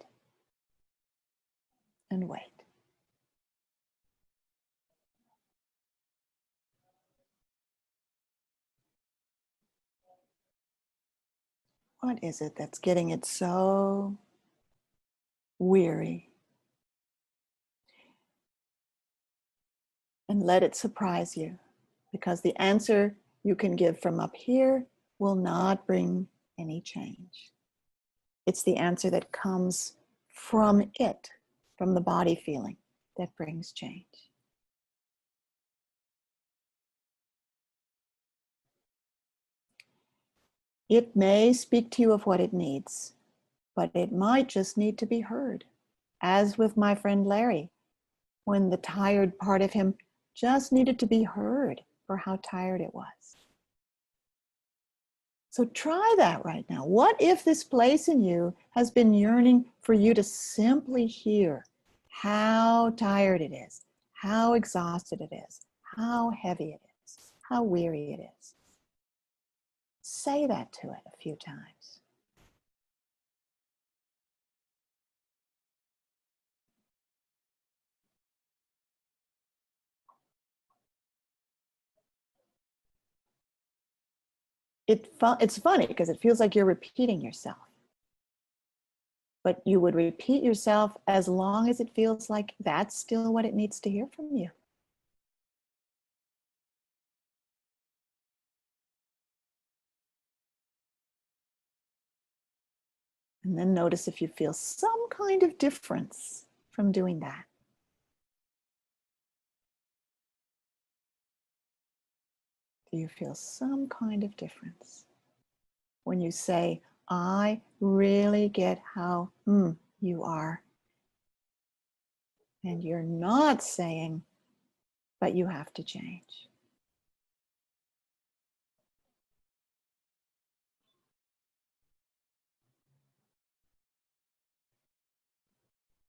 And wait. What is it that's getting it so weary? And let it surprise you, because the answer you can give from up here will not bring any change. It's the answer that comes from it, from the body feeling, that brings change. It may speak to you of what it needs, but it might just need to be heard. As with my friend Larry, when the tired part of him just needed to be heard for how tired it was. So try that right now. What if this place in you has been yearning for you to simply hear how tired it is, how exhausted it is, how heavy it is, how weary it is? Say that to it a few times. It's funny because it feels like you're repeating yourself. But you would repeat yourself as long as it feels like that's still what it needs to hear from you. And then notice if you feel some kind of difference from doing that. Do you feel some kind of difference when you say, I really get how you are? And you're not saying, but you have to change.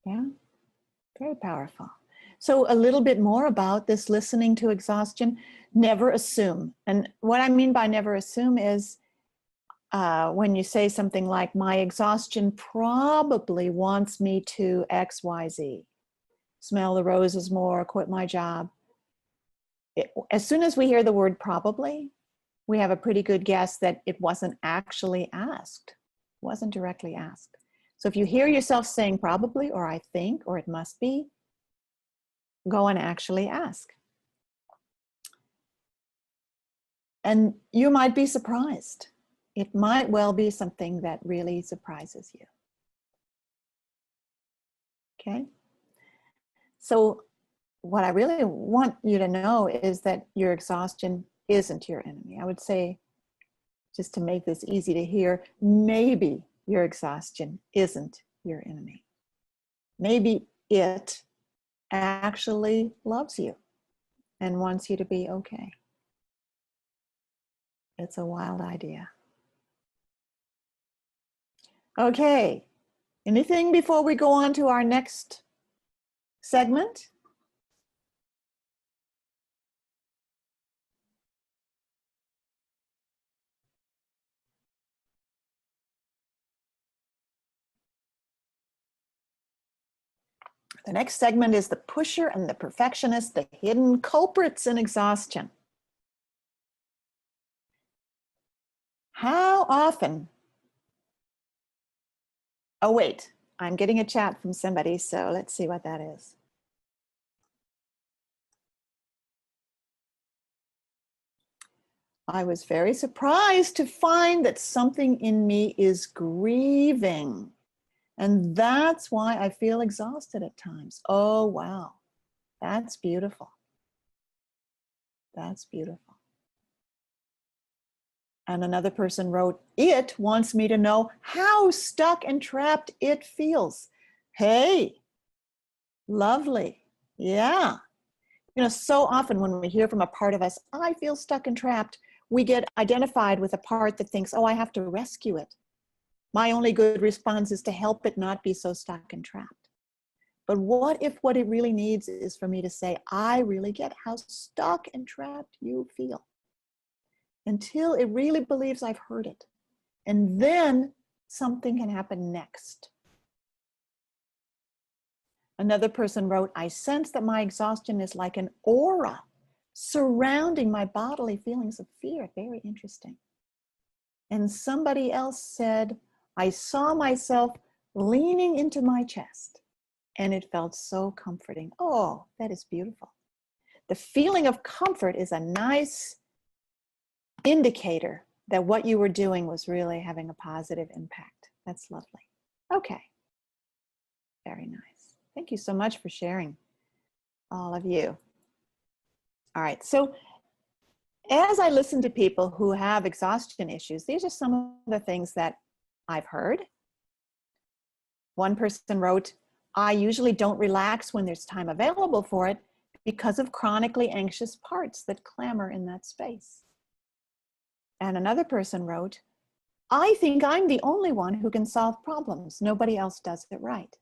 Yeah, very powerful. So a little bit more about this listening to exhaustion. Never assume. And what I mean by never assume is when you say something like, my exhaustion probably wants me to X, Y, Z. Smell the roses more, quit my job. As soon as we hear the word probably, we have a pretty good guess that it wasn't actually asked, wasn't directly asked. So if you hear yourself saying probably, or I think, or it must be, go and actually ask. And you might be surprised. It might well be something that really surprises you. Okay? So what I really want you to know is that your exhaustion isn't your enemy. I would say, just to make this easy to hear, maybe your exhaustion isn't your enemy. Maybe it actually loves you and wants you to be okay. It's a wild idea. Okay, anything before we go on to our next segment? The next segment is the pusher and the perfectionist, the hidden culprits in exhaustion. How often? Oh, wait, I'm getting a chat from somebody, so let's see what that is. I was very surprised to find that something in me is grieving. And that's why I feel exhausted at times. Oh, wow. That's beautiful. That's beautiful. And another person wrote, it wants me to know how stuck and trapped it feels. Hey, lovely. Yeah. You know, so often when we hear from a part of us, I feel stuck and trapped, we get identified with a part that thinks, oh, I have to rescue it. My only good response is to help it not be so stuck and trapped. But what if what it really needs is for me to say, I really get how stuck and trapped you feel, until it really believes I've heard it. And then something can happen next. Another person wrote, I sense that my exhaustion is like an aura surrounding my bodily feelings of fear. Very interesting. And somebody else said, I saw myself leaning into my chest and it felt so comforting. Oh, that is beautiful. The feeling of comfort is a nice indicator that what you were doing was really having a positive impact. That's lovely. Okay. Very nice. Thank you so much for sharing, all of you. All right, so as I listen to people who have exhaustion issues, these are some of the things that I've heard. One person wrote, I usually don't relax when there's time available for it because of chronically anxious parts that clamor in that space. And another person wrote, I think I'm the only one who can solve problems. Nobody else does it right.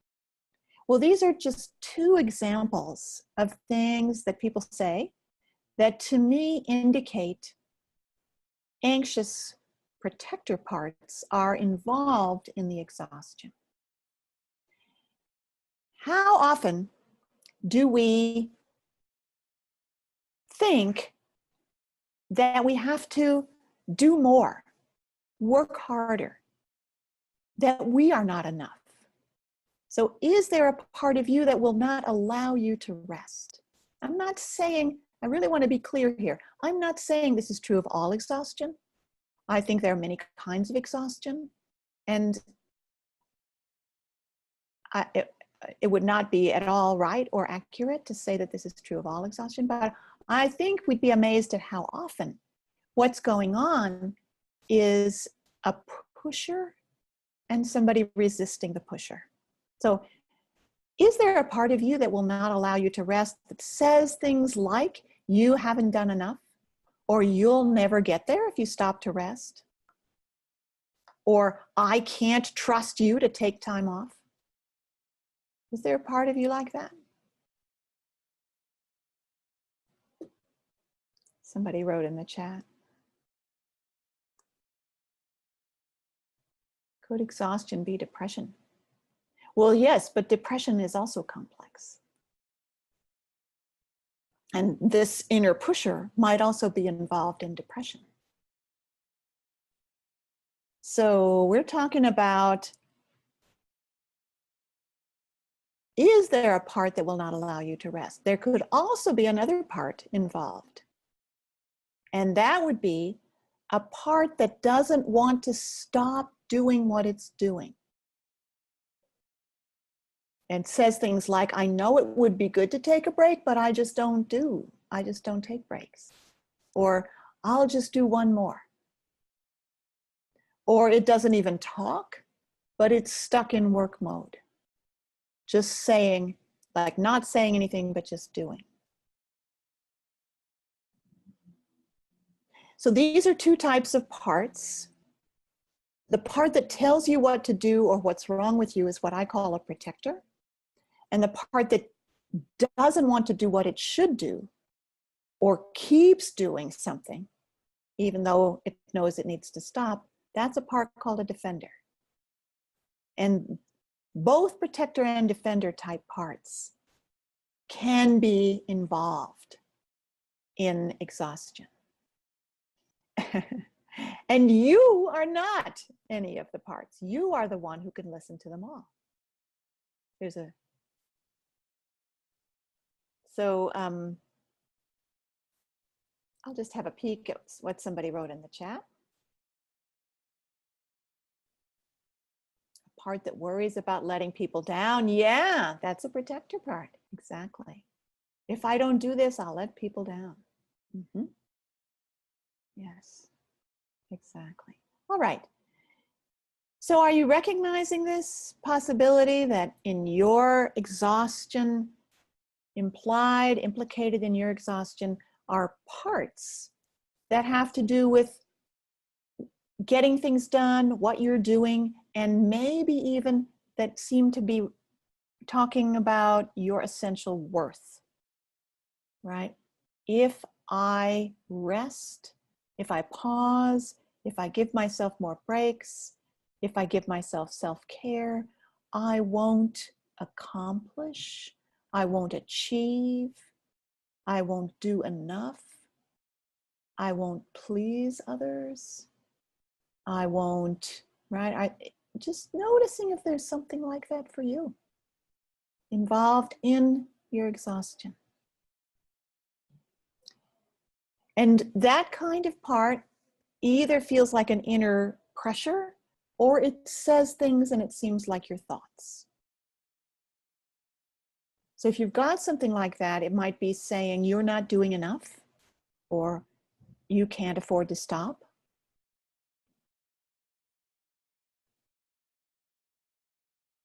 Well, these are just two examples of things that people say that to me indicate anxious protector parts are involved in the exhaustion. How often do we think that we have to do more, work harder, that we are not enough? So is there a part of you that will not allow you to rest? I'm not saying, I really want to be clear here. I'm not saying this is true of all exhaustion. I think there are many kinds of exhaustion, and it would not be at all right or accurate to say that this is true of all exhaustion, but I think we'd be amazed at how often what's going on is a pusher and somebody resisting the pusher. So is there a part of you that will not allow you to rest, that says things like you haven't done enough, or you'll never get there if you stop to rest, or I can't trust you to take time off? Is there a part of you like that? Somebody wrote in the chat. Could exhaustion be depression? Well, yes, but depression is also complex. And this inner pusher might also be involved in depression. So we're talking about, is there a part that will not allow you to rest? There could also be another part involved. And that would be a part that doesn't want to stop doing what it's doing. And says things like, I know it would be good to take a break, but I just don't take breaks. Or I'll just do one more. Or it doesn't even talk, but it's stuck in work mode. Just saying, like not saying anything, but just doing. So these are two types of parts. The part that tells you what to do or what's wrong with you is what I call a protector. And the part that doesn't want to do what it should do or keeps doing something, even though it knows it needs to stop, that's a part called a defender. And both protector and defender type parts can be involved in exhaustion. And you are not any of the parts. You are the one who can listen to them all. So I'll just have a peek at what somebody wrote in the chat. A part that worries about letting people down. Yeah, that's a protector part. Exactly. If I don't do this, I'll let people down. Mm-hmm. Yes, exactly. All right. So are you recognizing this possibility that in your exhaustion, implicated in your exhaustion are parts that have to do with getting things done, what you're doing, and maybe even that seem to be talking about your essential worth, right? If I rest, if I pause, if I give myself more breaks, if I give myself self-care, I won't accomplish, I won't achieve, I won't do enough, I won't please others, I won't, right? Just noticing if there's something like that for you involved in your exhaustion. And that kind of part either feels like an inner pressure or it says things and it seems like your thoughts. So if you've got something like that, it might be saying you're not doing enough or you can't afford to stop.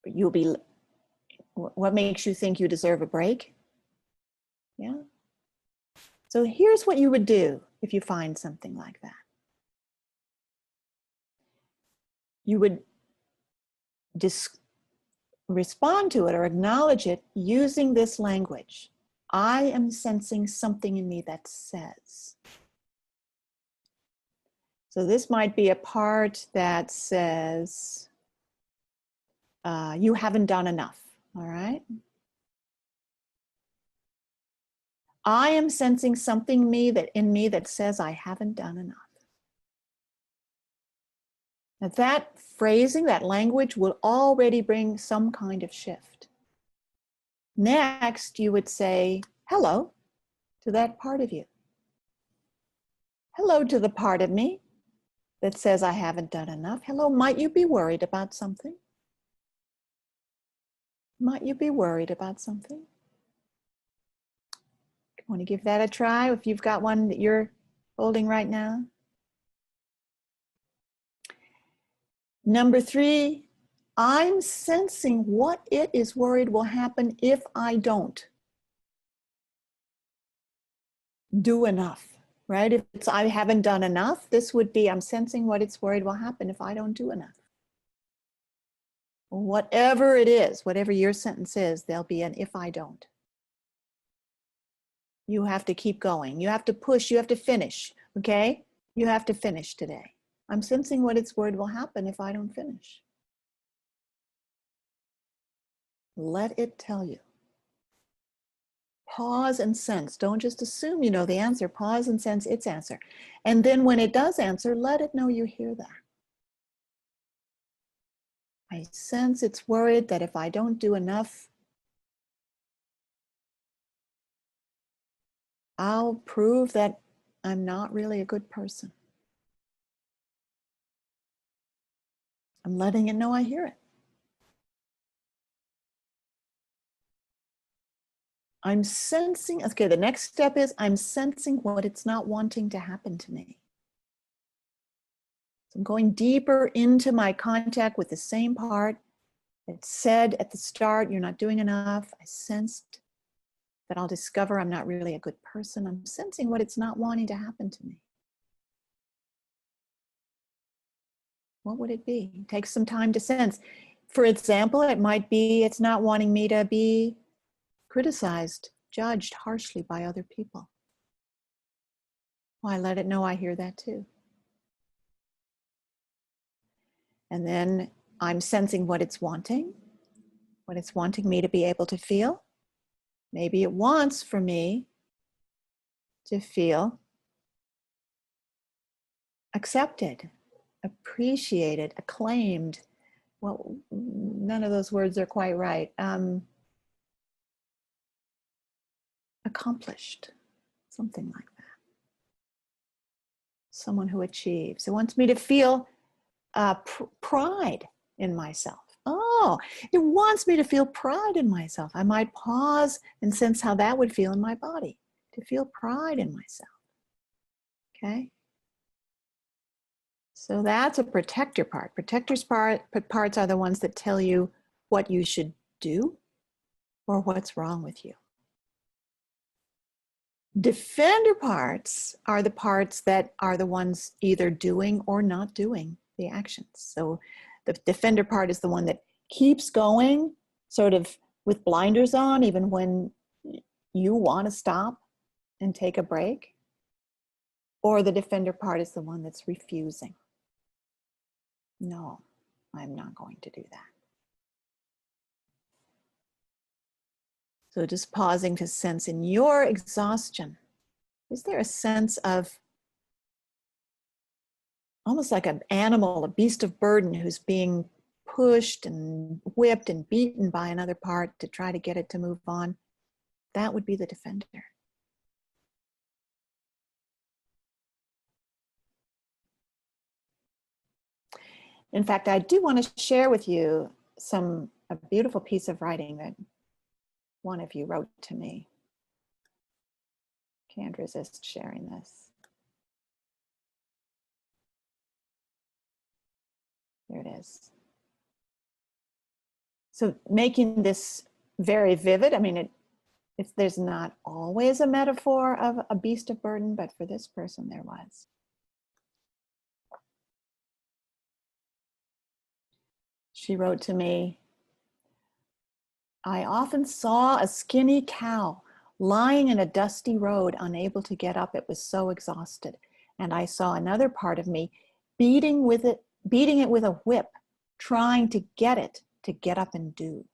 You'll be, what makes you think you deserve a break? Yeah. So here's what you would do if you find something like that. You would respond to it or acknowledge it using this language. I am sensing something in me that says. So this might be a part that says, you haven't done enough, all right? I am sensing something in me that says I haven't done enough. Now that phrasing, that language will already bring some kind of shift. Next, you would say hello to that part of you. Hello to the part of me that says I haven't done enough. Hello, might you be worried about something? Might you be worried about something? Want to give that a try if you've got one that you're holding right now? Number 3, I'm sensing what it is worried will happen if I don't do enough, right? If it's I haven't done enough, this would be I'm sensing what it's worried will happen if I don't do enough. Whatever it is, whatever your sentence is, there'll be an if I don't. You have to keep going. You have to push. You have to finish, okay? You have to finish today. I'm sensing what it's worried will happen if I don't finish. Let it tell you. Pause and sense. Don't just assume you know the answer. Pause and sense its answer. And then when it does answer, let it know you hear that. I sense it's worried that if I don't do enough, I'll prove that I'm not really a good person. I'm letting it know I hear it. I'm sensing, okay, the next step is I'm sensing what it's not wanting to happen to me. So I'm going deeper into my contact with the same part that said at the start, you're not doing enough. I sensed that I'll discover I'm not really a good person. I'm sensing what it's not wanting to happen to me. What would it be? It takes some time to sense. For example, it might be it's not wanting me to be criticized, judged harshly by other people. Well, I let it know I hear that too. And then I'm sensing what it's wanting me to be able to feel. Maybe it wants for me to feel accepted, appreciated, acclaimed. Well, none of those words are quite right. Accomplished, something like that. Someone who achieves. It wants me to feel pride in myself. Oh, it wants me to feel pride in myself. I might pause and sense how that would feel in my body, to feel pride in myself. Okay? So that's a protector part. Protector's parts are the ones that tell you what you should do or what's wrong with you. Defender parts are the parts that are the ones either doing or not doing the actions. So the defender part is the one that keeps going, sort of with blinders on, even when you want to stop and take a break. Or the defender part is the one that's refusing. No, I'm not going to do that. So just pausing to sense in your exhaustion, is there a sense of almost like an animal, a beast of burden who's being pushed and whipped and beaten by another part to try to get it to move on? That would be the defender. In fact, I do want to share with you a beautiful piece of writing that one of you wrote to me. Can't resist sharing this. There it is. So making this very vivid, I mean, there's not always a metaphor of a beast of burden, but for this person there was. She wrote to me, I often saw a skinny cow lying in a dusty road, unable to get up. It was so exhausted. And I saw another part of me beating it with a whip, trying to get it to get up and do.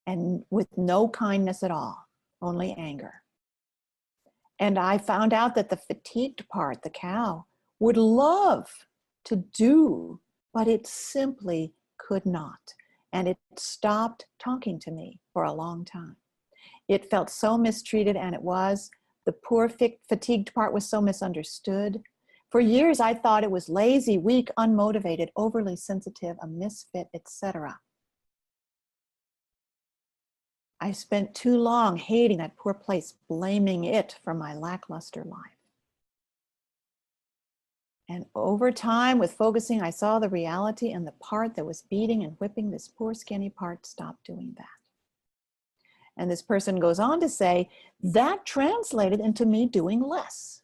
And with no kindness at all, only anger. And I found out that the fatigued part, the cow, would love to do, but it simply could not. And it stopped talking to me for a long time. It felt so mistreated, and it was. The poor fatigued part was so misunderstood. For years, I thought it was lazy, weak, unmotivated, overly sensitive, a misfit, etc. I spent too long hating that poor place, blaming it for my lackluster life. And over time, with focusing, I saw the reality, and the part that was beating and whipping this poor skinny part stopped doing that. And this person goes on to say, that translated into me doing less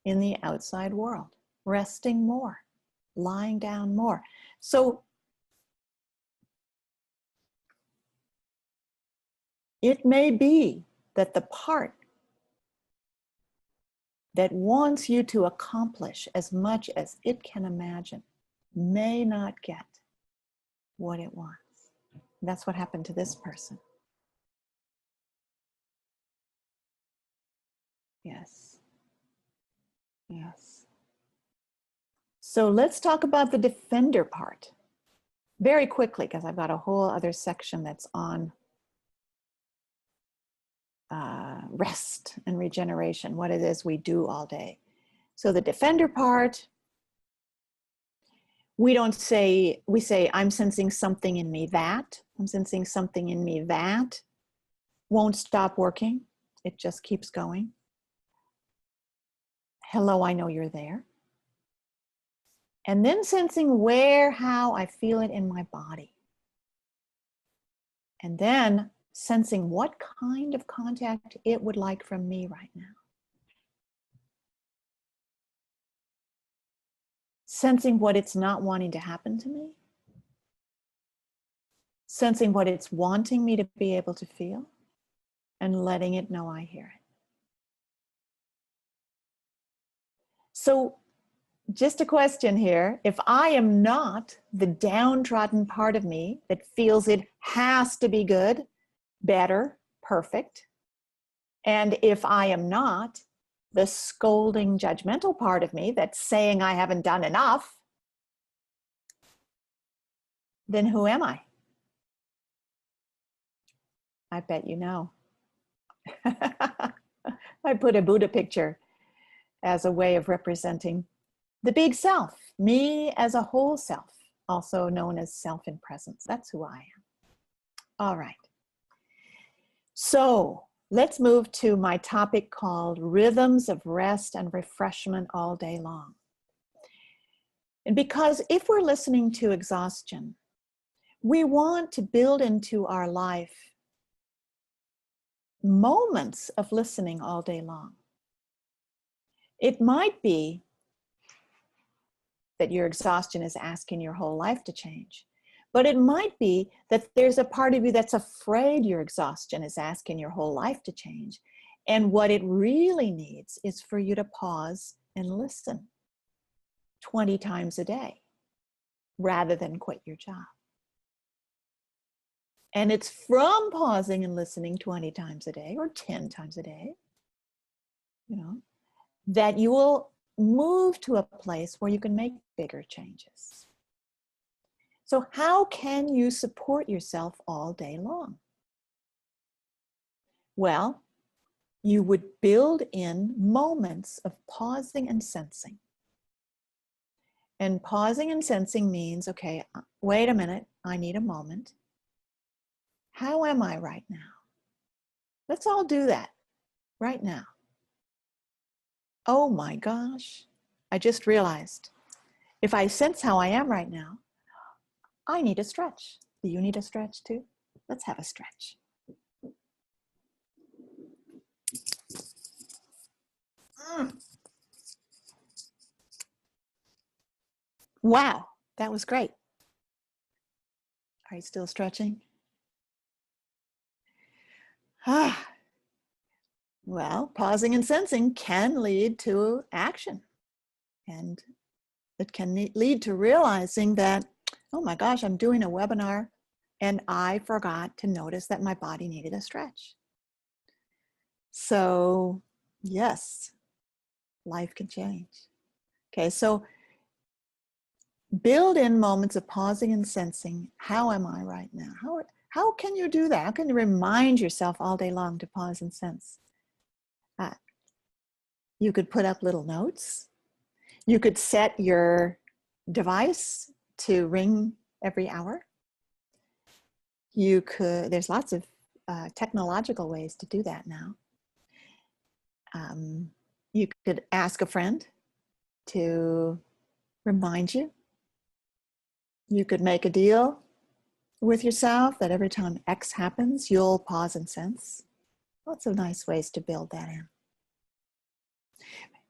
in the outside world, resting more, lying down more. So it may be that the part that wants you to accomplish as much as it can imagine may not get what it wants. That's what happened to this person. Yes. Yes. So let's talk about the defender part very quickly, because I've got a whole other section that's on rest and regeneration, what it is we do all day. So the defender part, we say, I'm sensing something in me that, I'm sensing something in me that won't stop working. It just keeps going. Hello, I know you're there. And then sensing where, how I feel it in my body. And then sensing what kind of contact it would like from me right now. Sensing what it's not wanting to happen to me. Sensing what it's wanting me to be able to feel, and letting it know I hear it. So just a question here. If I am not the downtrodden part of me that feels it has to be good, better, perfect, and if I am not the scolding, judgmental part of me that's saying I haven't done enough, then who am I? I bet you know. I put a Buddha picture as a way of representing the big self, me as a whole self, also known as self in presence. That's who I am. All right. So let's move to my topic called Rhythms of Rest and Refreshment All Day Long. And because if we're listening to exhaustion, we want to build into our life moments of listening all day long. It might be that your exhaustion is asking your whole life to change. But it might be that there's a part of you that's afraid your exhaustion is asking your whole life to change. And what it really needs is for you to pause and listen 20 times a day rather than quit your job. And it's from pausing and listening 20 times a day or 10 times a day, that you will move to a place where you can make bigger changes. So how can you support yourself all day long? Well, you would build in moments of pausing and sensing. And pausing and sensing means, okay, wait a minute, I need a moment. How am I right now? Let's all do that right now. Oh my gosh, I just realized if I sense how I am right now, I need a stretch. Do you need a stretch too? Let's have a stretch. Wow, that was great. Are you still stretching? Well, pausing and sensing can lead to action. And it can lead to realizing that, oh my gosh, I'm doing a webinar and I forgot to notice that my body needed a stretch. So yes, life can change. Okay, so build in moments of pausing and sensing. How am I right now? How can you do that? How can you remind yourself all day long to pause and sense? You could put up little notes. You could set your device to ring every hour. You could, there's lots of technological ways to do that now. You could ask a friend to remind you. You could make a deal with yourself that every time X happens, you'll pause and sense. Lots of nice ways to build that in.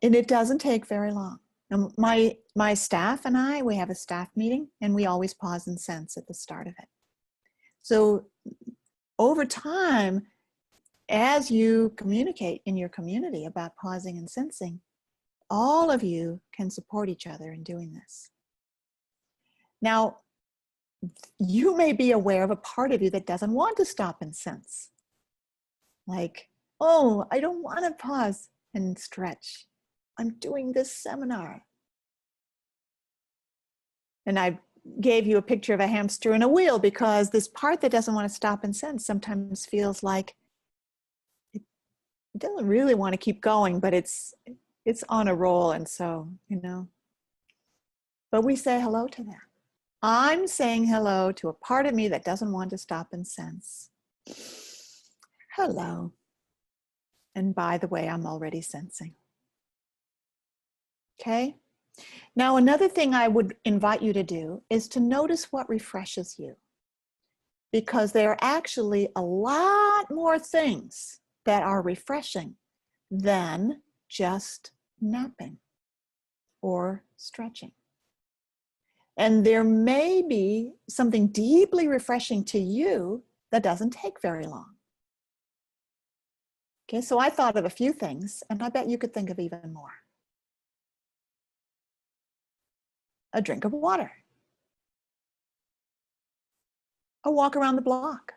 And it doesn't take very long. And my staff and I, we have a staff meeting and we always pause and sense at the start of it. So over time, as you communicate in your community about pausing and sensing, all of you can support each other in doing this. Now, you may be aware of a part of you that doesn't want to stop and sense. Like, oh, I don't want to pause and stretch. I'm doing this seminar. And I gave you a picture of a hamster in a wheel because this part that doesn't want to stop and sense sometimes feels like it doesn't really want to keep going, but it's on a roll. And so, but we say hello to that. I'm saying hello to a part of me that doesn't want to stop and sense. Hello. And by the way, I'm already sensing. Okay? Now, another thing I would invite you to do is to notice what refreshes you. Because there are actually a lot more things that are refreshing than just napping or stretching. And there may be something deeply refreshing to you that doesn't take very long. Okay, so I thought of a few things, and I bet you could think of even more. A drink of water. A walk around the block.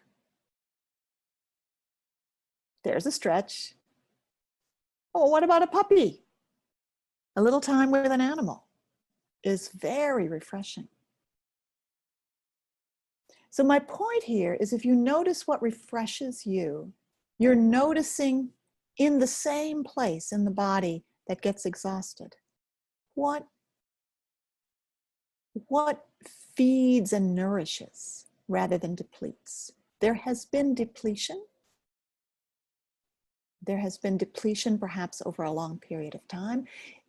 There's a stretch. Oh, what about a puppy? A little time with an animal is very refreshing. So my point here is if you notice what refreshes you, you're noticing in the same place in the body that gets exhausted. What feeds and nourishes rather than depletes? There has been depletion. There has been depletion perhaps over a long period of time.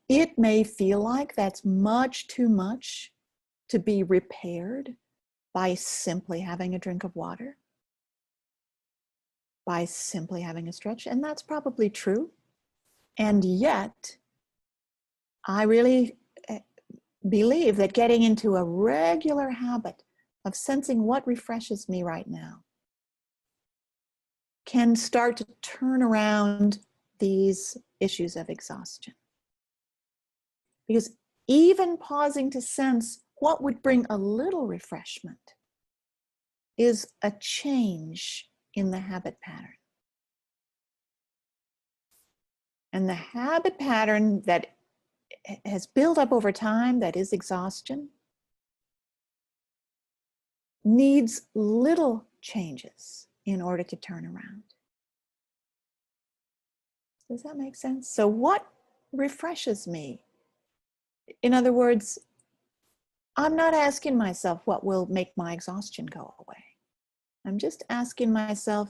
It may feel like that's much too much to be repaired by simply having a drink of water. by simply having a stretch, and that's probably true. And yet, I really believe that getting into a regular habit of sensing what refreshes me right now can start to turn around these issues of exhaustion. Because even pausing to sense what would bring a little refreshment is a change in the habit pattern. And the habit pattern that has built up over time, that is exhaustion, needs little changes in order to turn around. Does that make sense? So what refreshes me? In other words, I'm not asking myself what will make my exhaustion go away. I'm just asking myself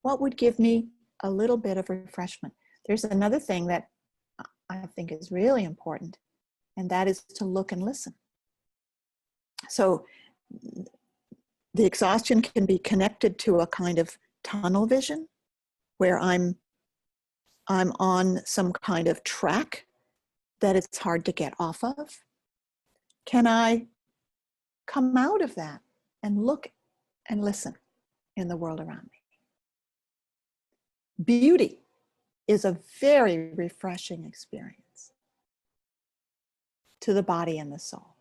what would give me a little bit of refreshment. There's another thing that I think is really important, and that is to look and listen. So the exhaustion can be connected to a kind of tunnel vision where I'm on some kind of track that it's hard to get off of. Can I come out of that and look and listen in the world around me? Beauty is a very refreshing experience to the body and the soul.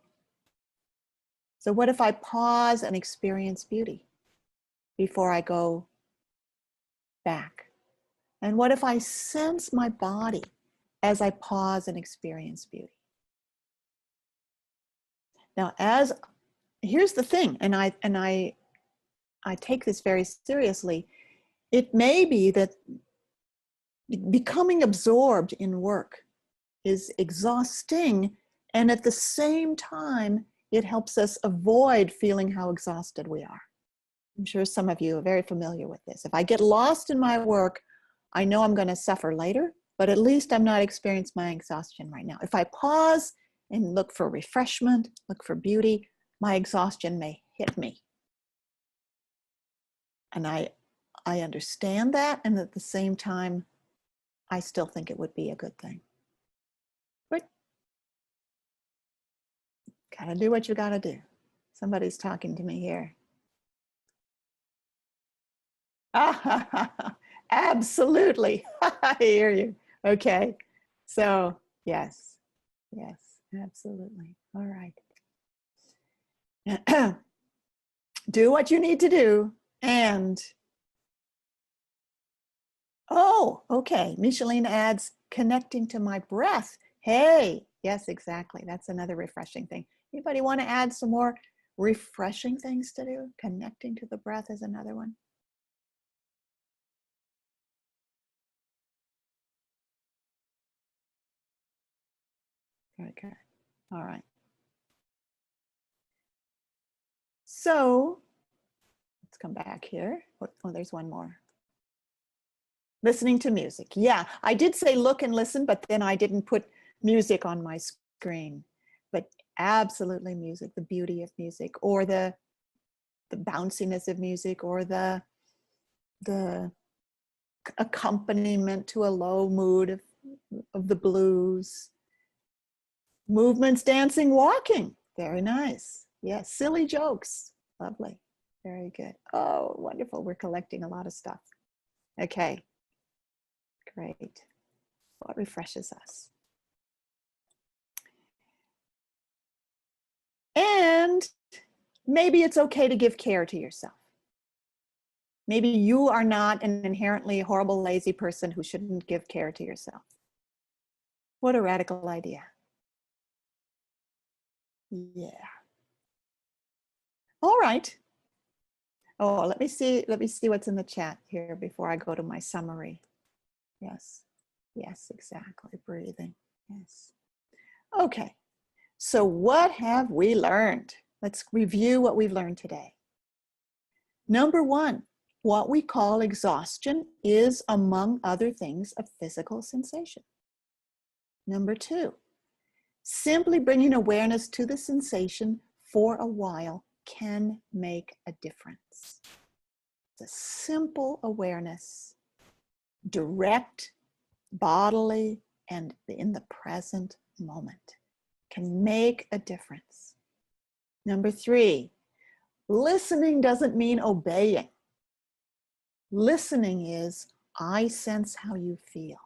So what if I pause and experience beauty before I go back? And what if I sense my body as I pause and experience beauty? Now, here's the thing, and I take this very seriously. It may be that becoming absorbed in work is exhausting, and at the same time, it helps us avoid feeling how exhausted we are. I'm sure some of you are very familiar with this. If I get lost in my work, I know I'm going to suffer later, but at least I'm not experiencing my exhaustion right now. If I pause and look for refreshment, look for beauty, my exhaustion may hit me. And I understand that, and at the same time, I still think it would be a good thing. But gotta do what you gotta do. Somebody's talking to me here. Absolutely. I hear you. Okay. So yes, absolutely. All right. Do what you need to do. And oh, okay. Micheline adds, connecting to my breath. Hey, yes, exactly. That's another refreshing thing. Anybody want to add some more refreshing things to do? Connecting to the breath is another one. Okay. All right. So let's come back here. Oh, there's one more. Listening to music. Yeah, I did say look and listen, but then I didn't put music on my screen. But absolutely music, the beauty of music, or the bounciness of music, or the accompaniment to a low mood of the blues. Movements, dancing, walking. Very nice. Yes, silly jokes. Lovely. Very good. Oh, wonderful. We're collecting a lot of stuff. Okay. Great. What refreshes us? And maybe it's okay to give care to yourself. Maybe you are not an inherently horrible, lazy person who shouldn't give care to yourself. What a radical idea. Yeah. All right. Oh, let me see what's in the chat here before I go to my summary. Yes, exactly. Breathing. Yes. Okay. So what have we learned? Let's review what we've learned today. Number one, what we call exhaustion is, among other things, a physical sensation. Number two, simply bringing awareness to the sensation for a while can make a difference. It's a simple awareness, direct, bodily, and in the present moment can make a difference. Number 3, listening doesn't mean obeying. Listening is, I sense how you feel.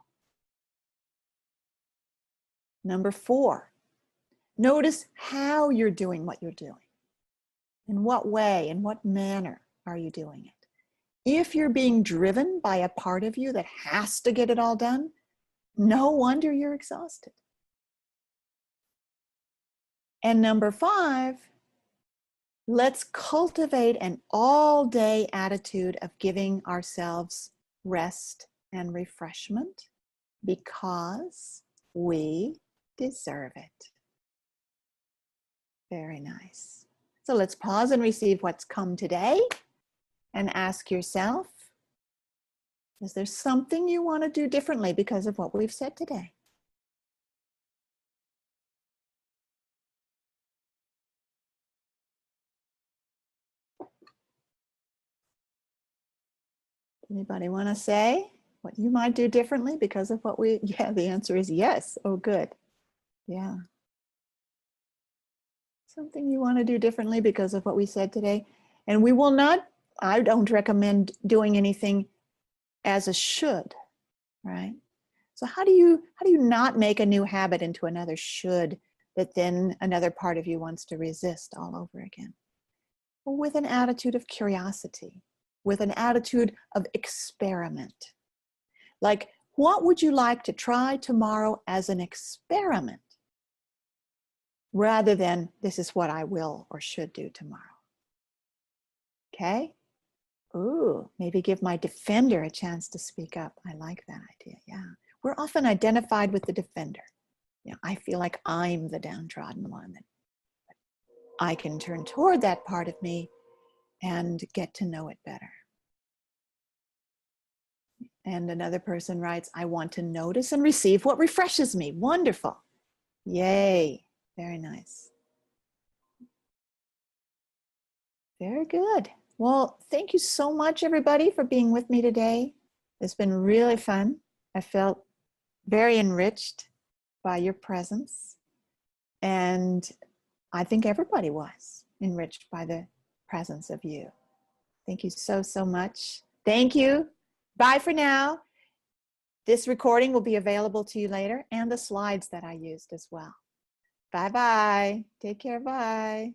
Number 4, notice how you're doing what you're doing. In what way, in what manner are you doing it? If you're being driven by a part of you that has to get it all done, no wonder you're exhausted. And number 5, let's cultivate an all-day attitude of giving ourselves rest and refreshment because we deserve it. Very nice. So let's pause and receive what's come today and ask yourself, is there something you want to do differently because of what we've said today? Anybody want to say what you might do differently because of what yeah, the answer is yes. Oh, good. Yeah. Something you want to do differently because of what we said today. And we will not, I don't recommend doing anything as a should, right? So how do you not make a new habit into another should that then another part of you wants to resist all over again? Well, with an attitude of curiosity, with an attitude of experiment. Like, what would you like to try tomorrow as an experiment? Rather than, this is what I will or should do tomorrow. Okay? Ooh, maybe give my defender a chance to speak up. I like that idea, yeah. We're often identified with the defender. You know, I feel like I'm the downtrodden one. I can turn toward that part of me and get to know it better. And another person writes, I want to notice and receive what refreshes me. Wonderful. Yay. Very nice. Very good. Well, thank you so much, everybody, for being with me today. It's been really fun. I felt very enriched by your presence. And I think everybody was enriched by the presence of you. Thank you so, so much. Thank you. Bye for now. This recording will be available to you later and the slides that I used as well. Bye-bye. Take care. Bye.